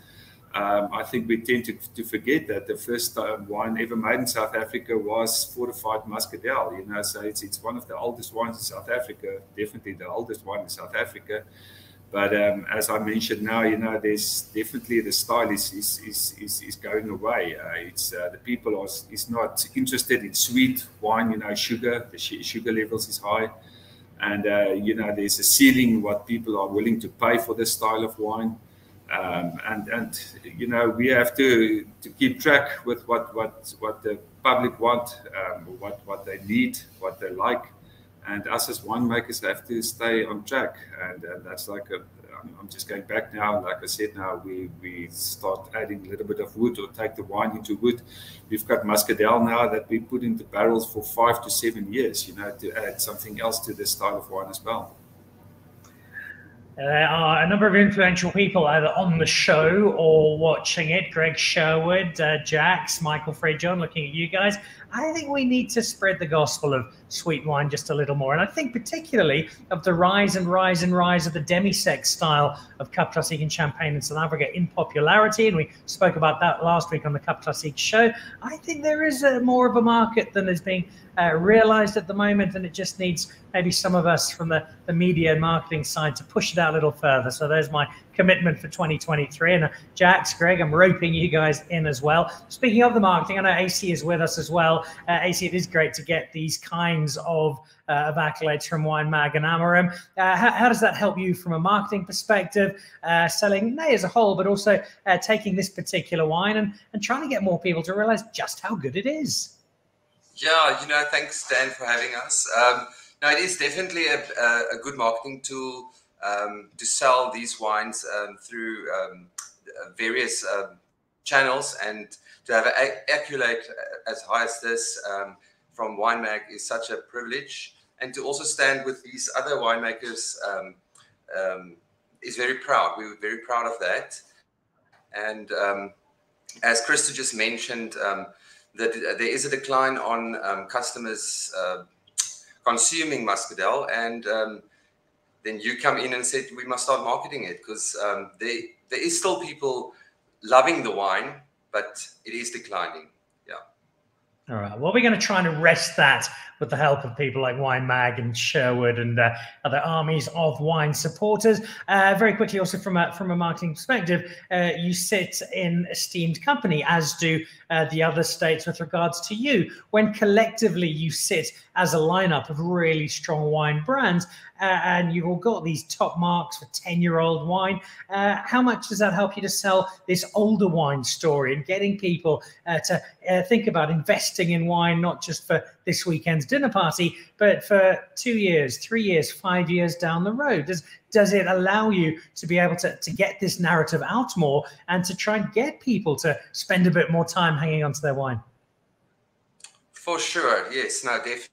I think we tend to forget that the first wine ever made in South Africa was fortified Muscadel. You know, so it's one of the oldest wines in South Africa, definitely the oldest wine in South Africa. But as I mentioned now, you know, there's definitely the style is going away. The people is not interested in sweet wine. You know, sugar, the sugar levels is high, and you know, there's a ceiling what people are willing to pay for this style of wine. And you know, we have to keep track with what the public want, what they need, what they like. And us as winemakers have to stay on track. And that's like I'm just going back now. Like I said, now we start adding a little bit of wood or take the wine into wood. We've got muscadel now that we put into barrels for 5 to 7 years, you know, to add something else to this style of wine as well. There are a number of influential people either on the show or watching it. Greg Sherwood, Jax, Michael Freydon, looking at you guys. I think we need to spread the gospel of sweet wine just a little more. And I think particularly of the rise and rise and rise of the demi-sec style of Cup Classique and Champagne in South Africa in popularity. And we spoke about that last week on the Cup Classique show. I think there is more of a market than is being realized at the moment. And it just needs maybe some of us from the media and marketing side to push it out a little further. So there's my commitment for 2023. And Jax, Greg, I'm roping you guys in as well. Speaking of the marketing, I know AC is with us as well. AC, it is great to get these kinds of accolades from WineMag and Amarim. How does that help you from a marketing perspective, selling Nuy as a whole, but also taking this particular wine and trying to get more people to realize just how good it is? Yeah, you know, thanks, Dan, for having us. No, it is definitely a good marketing tool to sell these wines through various channels, and to have an accolade as high as this from WineMag is such a privilege, and to also stand with these other winemakers is very proud. We were very proud of that. And as Krista just mentioned, that there is a decline on customers consuming muscadel, and then you come in and said we must start marketing it, because there is still people loving the wine, but it is declining. Yeah. All right. Well, we're going to try and arrest that with the help of people like WineMag and Sherwood and other armies of wine supporters. Very quickly, also from a marketing perspective, you sit in esteemed company, as do the other states with regards to you. When collectively you sit as a lineup of really strong wine brands, and you've all got these top marks for 10-year-old wine, how much does that help you to sell this older wine story and getting people to think about investing in wine, not just for this weekend's dinner party, but for 2 years, 3 years, 5 years down the road? Does it allow you to be able to get this narrative out more and to try and get people to spend a bit more time hanging on to their wine? For sure, yes, no, definitely.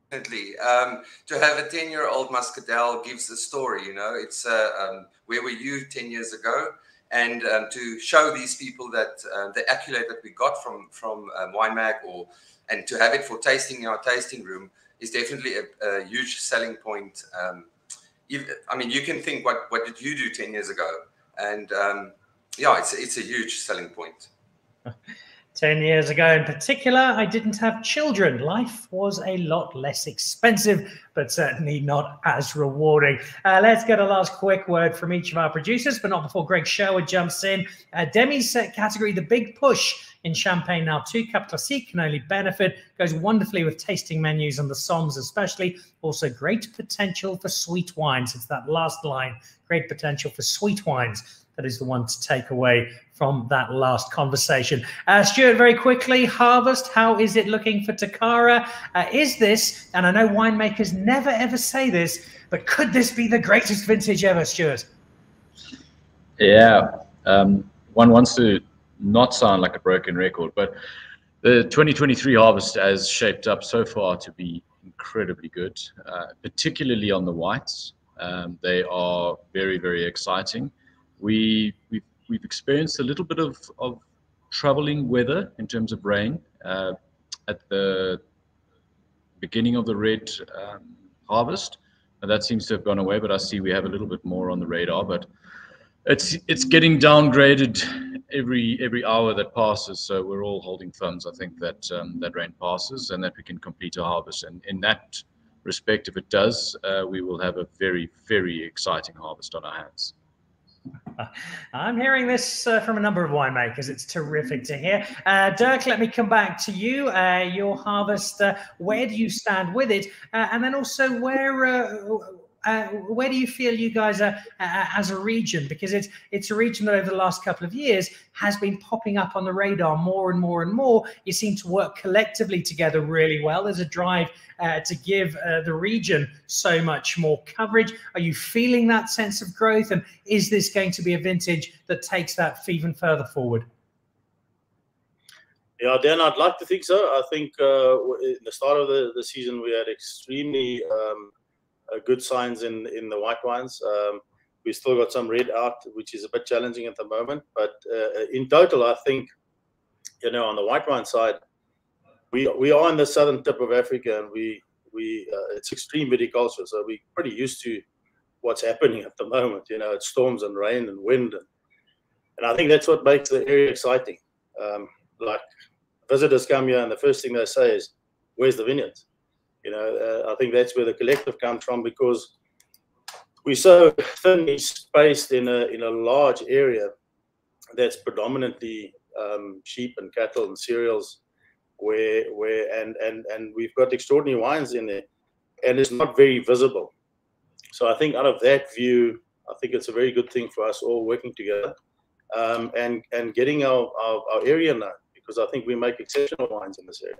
To have a 10-year-old muscadel gives a story, you know. It's where were you 10 years ago? And to show these people that the accolade that we got from WineMag, and to have it for tasting in our tasting room, is definitely a huge selling point. I mean, you can think, what did you do 10 years ago? And yeah, it's a huge selling point. 10 years ago in particular, I didn't have children. Life was a lot less expensive, but certainly not as rewarding. Let's get a last quick word from each of our producers, but not before Greg Sherwood jumps in. Demi-set category, the big push in Champagne now. 2 Cup Classique can only benefit. Goes wonderfully with tasting menus and the soms especially. Also great potential for sweet wines. It's that last line. Great potential for sweet wines. That is the one to take away from that last conversation. Stuart, very quickly, harvest, how is it looking for Tokara? Is this, and I know winemakers never ever say this, but could this be the greatest vintage ever, Stuart? Yeah, one wants to not sound like a broken record, but the 2023 harvest has shaped up so far to be incredibly good, particularly on the whites. They are very, very exciting. We've experienced a little bit of troubling weather in terms of rain at the beginning of the red harvest, and that seems to have gone away. But I see we have a little bit more on the radar. But it's getting downgraded every hour that passes. So we're all holding thumbs. I think that that rain passes and that we can complete our harvest. And in that respect, if it does, we will have a very, very exciting harvest on our hands. I'm hearing this from a number of winemakers. It's terrific to hear. Dirk, let me come back to you. Your harvest, where do you stand with it? And then also, where do you feel you guys are as a region? Because it's a region that over the last couple of years has been popping up on the radar more and more and more. You seem to work collectively together really well. There's a drive to give the region so much more coverage. Are you feeling that sense of growth? And is this going to be a vintage that takes that even further forward? Yeah, Dan, I'd like to think so. I think in the start of the season, we had extremely good signs in the white wines. We still got some red out, which is a bit challenging at the moment. But in total, I think, on the white wine side, we are in the southern tip of Africa, and it's extreme viticulture, so we're pretty used to what's happening at the moment. It's storms and rain and wind, and I think that's what makes the area exciting. Like visitors come here, and the first thing they say is, "Where's the vineyards?" I think that's where the collective comes from, because we're so thinly spaced in a large area that's predominantly sheep and cattle and cereals, and we've got extraordinary wines in there, and it's not very visible. So I think out of that view, I think it's a very good thing for us all working together, and getting our area known, because I think we make exceptional wines in this area.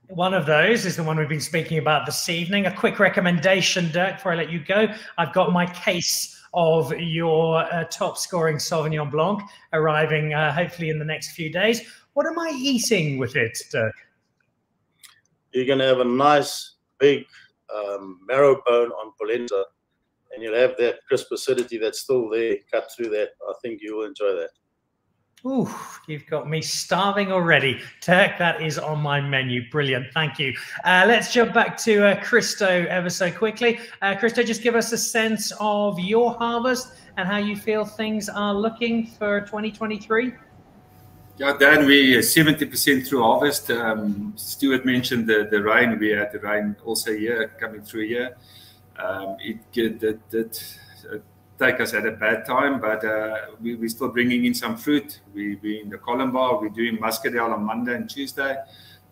One of those is the one we've been speaking about this evening. A quick recommendation, Dirk, before I let you go. I've got my case of your top scoring Sauvignon Blanc arriving hopefully in the next few days. What am I eating with it, Dirk? You're going to have a nice big marrow bone on polenta, and you'll have that crisp acidity that's still there cut through that. I think you will enjoy that. Ooh, you've got me starving already. Dirk, that is on my menu. Brilliant. Thank you. Let's jump back to Christo ever so quickly. Christo, just give us a sense of your harvest and how you feel things are looking for 2023. Yeah, Dan, we are 70% through harvest. Stuart mentioned the rain. We had the rain also here, coming through here. It did take us at a bad time, but we're still bringing in some fruit. We're in the Columbar. We're doing muscadel on Monday and Tuesday,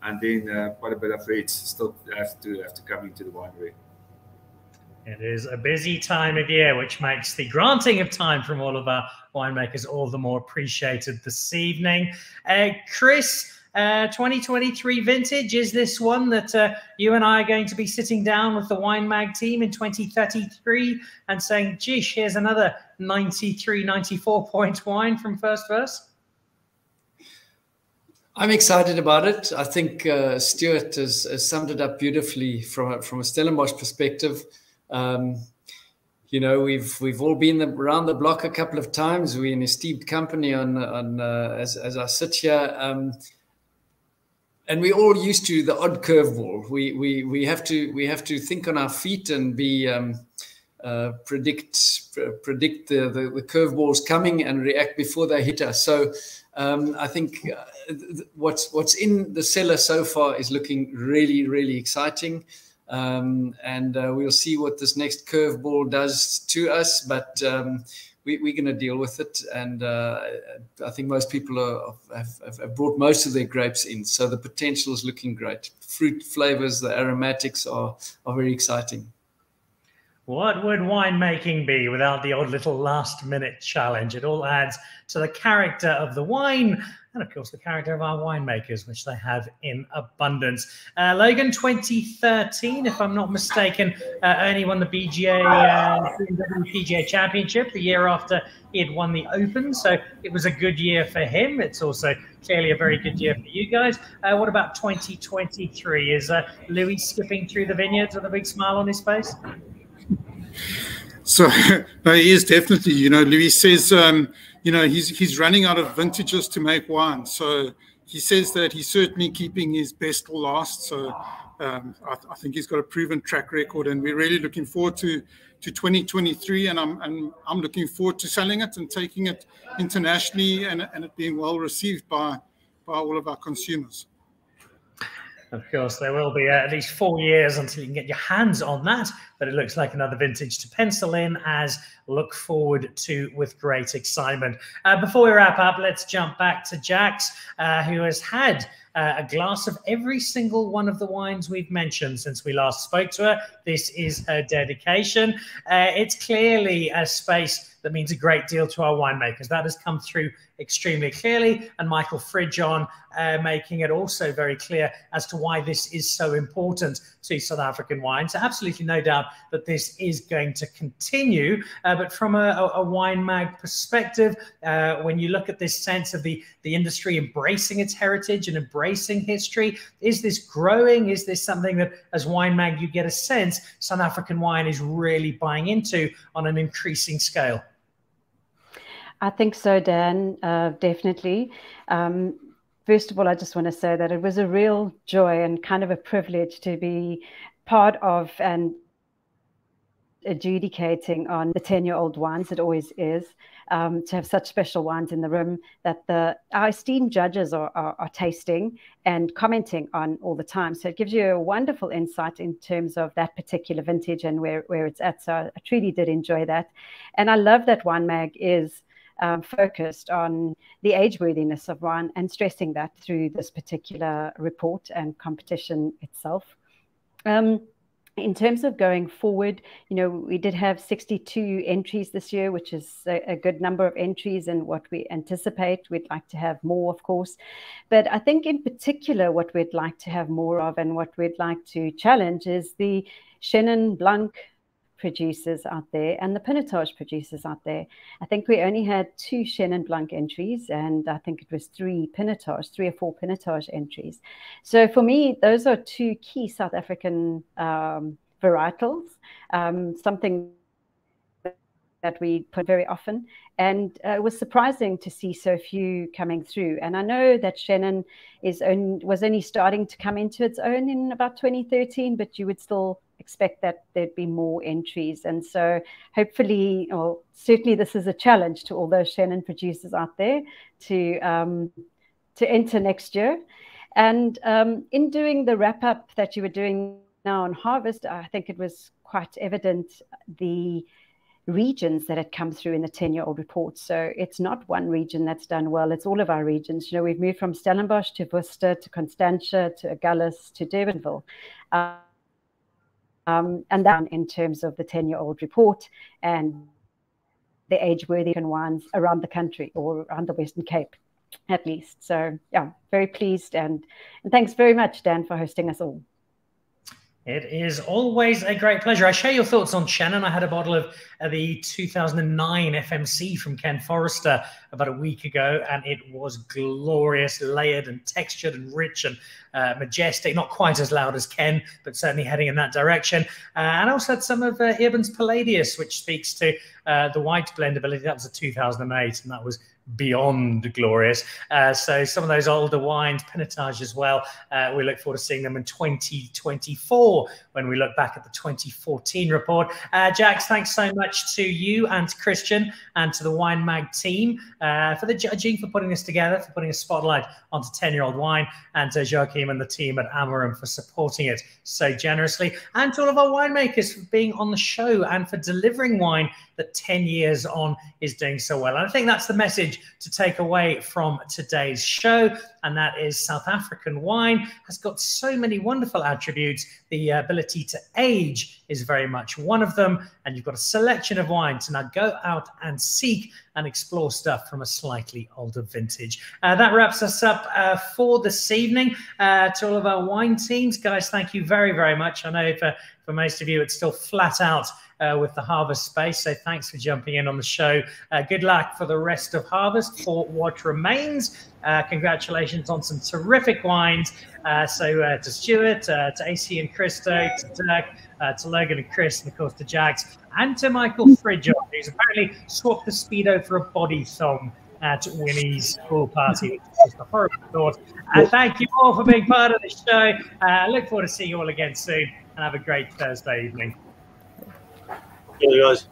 and then quite a bit of reds still have to come into the winery. It is a busy time of year, which makes the granting of time from all of our winemakers all the more appreciated this evening. Chris, 2023 vintage, is this one that you and I are going to be sitting down with the WineMag team in 2033 and saying, geesh, here's another 93, 94 point wine from First Verse? I'm excited about it. I think Stuart has summed it up beautifully from a Stellenbosch perspective. We've all been around the block a couple of times. We're in esteemed company as I sit here. And we're all used to the odd curveball. We have to think on our feet and be predict the curveballs coming and react before they hit us. So I think what's in the cellar so far is looking really, really exciting. And we'll see what this next curveball does to us, but we're going to deal with it, and I think most people have brought most of their grapes in, so the potential is looking great. Fruit flavors, the aromatics are very exciting. What would winemaking be without the odd little last-minute challenge? It all adds to the character of the wine and, of course, the character of our winemakers, which they have in abundance. Logan, 2013, if I'm not mistaken, Ernie won the PGA Championship the year after he had won the Open, so it was a good year for him. It's also clearly a very good year for you guys. What about 2023? Is Louis skipping through the vineyards with a big smile on his face? So no, he is definitely, Louis says, he's running out of vintages to make wine. So he says that he's certainly keeping his best till last. So I think he's got a proven track record, and we're really looking forward to 2023. And I'm looking forward to selling it and taking it internationally, and it being well received by all of our consumers. Of course, there will be at least 4 years until you can get your hands on that, but it looks like another vintage to pencil in as look forward to with great excitement. Before we wrap up, let's jump back to Jax, who has had a glass of every single one of the wines we've mentioned since we last spoke to her. This is her dedication. It's clearly a space that means a great deal to our winemakers. That has come through extremely clearly, and Michael Fridjon making it also very clear as to why this is so important to South African wines. Absolutely no doubt that this is going to continue, but from a WineMag perspective, when you look at this sense of the industry embracing its heritage and embracing history, is this growing? Is this something that, as WineMag, you get a sense South African wine is really buying into on an increasing scale? I think so, Dan, definitely. First of all, I just want to say that it was a real joy and kind of a privilege to be part of and adjudicating on the 10-year-old wines. It always is, to have such special wines in the room that our esteemed judges are tasting and commenting on all the time. So it gives you a wonderful insight in terms of that particular vintage and where it's at. So I truly did enjoy that. And I love that WineMag is focused on the age-worthiness of wine and stressing that through this particular report and competition itself. In terms of going forward, we did have 62 entries this year, which is a good number of entries and what we anticipate. We'd like to have more, of course. But I think in particular, what we'd like to have more of and what we'd like to challenge is the Chenin Blanc producers out there and the Pinotage producers out there. I think we only had 2 Chenin Blanc entries, and I think it was 3 or 4 Pinotage entries. So for me, those are 2 key South African varietals, something that we put very often. And it was surprising to see so few coming through. And I know that Chenin was only starting to come into its own in about 2013, but you would still expect that there'd be more entries. And so hopefully, or certainly this is a challenge to all those Chenin producers out there to enter next year. And in doing the wrap up that you were doing now on harvest, I think it was quite evident the regions that had come through in the 10-year-old report. So it's not one region that's done well, it's all of our regions. We've moved from Stellenbosch to Worcester to Constantia to Agulhas to Durbanville. And down in terms of the 10-year-old report and the age-worthy wines around the country or around the Western Cape, at least. So, yeah, very pleased. And thanks very much, Dan, for hosting us all. It is always a great pleasure. I share your thoughts on Chenin. I had a bottle of the 2009 FMC from Ken Forrester about a week ago, and it was glorious, layered and textured and rich and majestic. Not quite as loud as Ken, but certainly heading in that direction. And I also had some of Iban's Palladius, which speaks to the white blendability. That was a 2008, and that was beyond glorious. So some of those older wines, Pinotage as well, we look forward to seeing them in 2024 when we look back at the 2014 report. Jax, thanks so much to you and to Christian and to the WineMag team for the judging, for putting this together, for putting a spotlight onto 10-year-old wine, and to Joachim and the team at Amarum for supporting it so generously, and to all of our winemakers for being on the show and for delivering wine that 10 years on is doing so well. And I think that's the message to take away from today's show, and that is South African wine has got so many wonderful attributes. The ability to age is very much one of them, and you've got a selection of wine to now go out and seek and explore stuff from a slightly older vintage. That wraps us up for this evening. To all of our wine teams, guys, thank you very, very much. I know for most of you it's still flat out with the harvest space, so thanks for jumping in on the show. Good luck for the rest of harvest, for what remains. Congratulations on some terrific wines. So to Stuart, to AC and Christo, to Dirk, to Logan and Chris, and of course to Jax, and to Michael Fridjon, who's apparently swapped the Speedo for a body thong at Winnie's pool party, which is just a horrible thought. Thank you all for being part of the show. I look forward to seeing you all again soon, and have a great Thursday evening. Yeah, guys.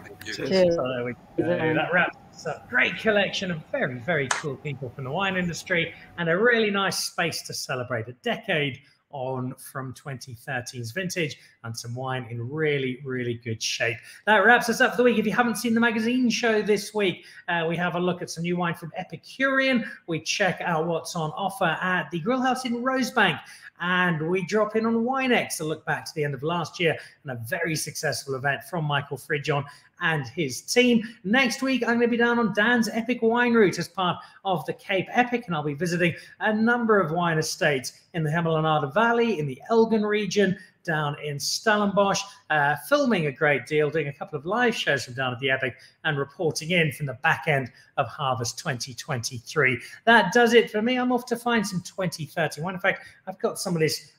Thank you. Cheers. So there we go. That wraps us up. Great collection of very, very cool people from the wine industry, and a really nice space to celebrate a decade on from 2013's vintage, and some wine in really, really good shape. That wraps us up for the week. If you haven't seen the magazine show this week, we have a look at some new wine from Epicurean. We check out what's on offer at the Grill House in Rosebank. And we drop in on WineX to look back to the end of last year and a very successful event from Michael Fridjon and his team. Next week, I'm going to be down on Dan's Epic Wine Route as part of the Cape Epic, and I'll be visiting a number of wine estates in the Hemelanada Valley, in the Elgin region, down in Stellenbosch, filming a great deal, doing a couple of live shows from down at the Epic, and reporting in from the back end of Harvest 2023. That does it for me. I'm off to find some 2030 wine. In fact, I've got some of this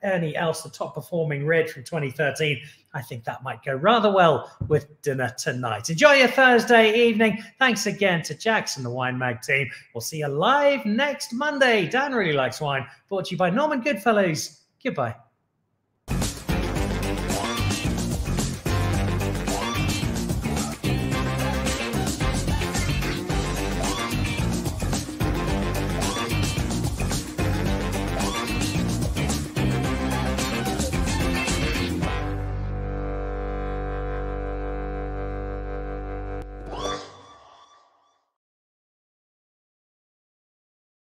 Ernie Els, the top performing red from 2013. I think that might go rather well with dinner tonight. Enjoy your Thursday evening. Thanks again to Jackson, the WineMag team. We'll see you live next Monday. Dan Really Likes Wine, brought to you by Norman Goodfellows. Goodbye.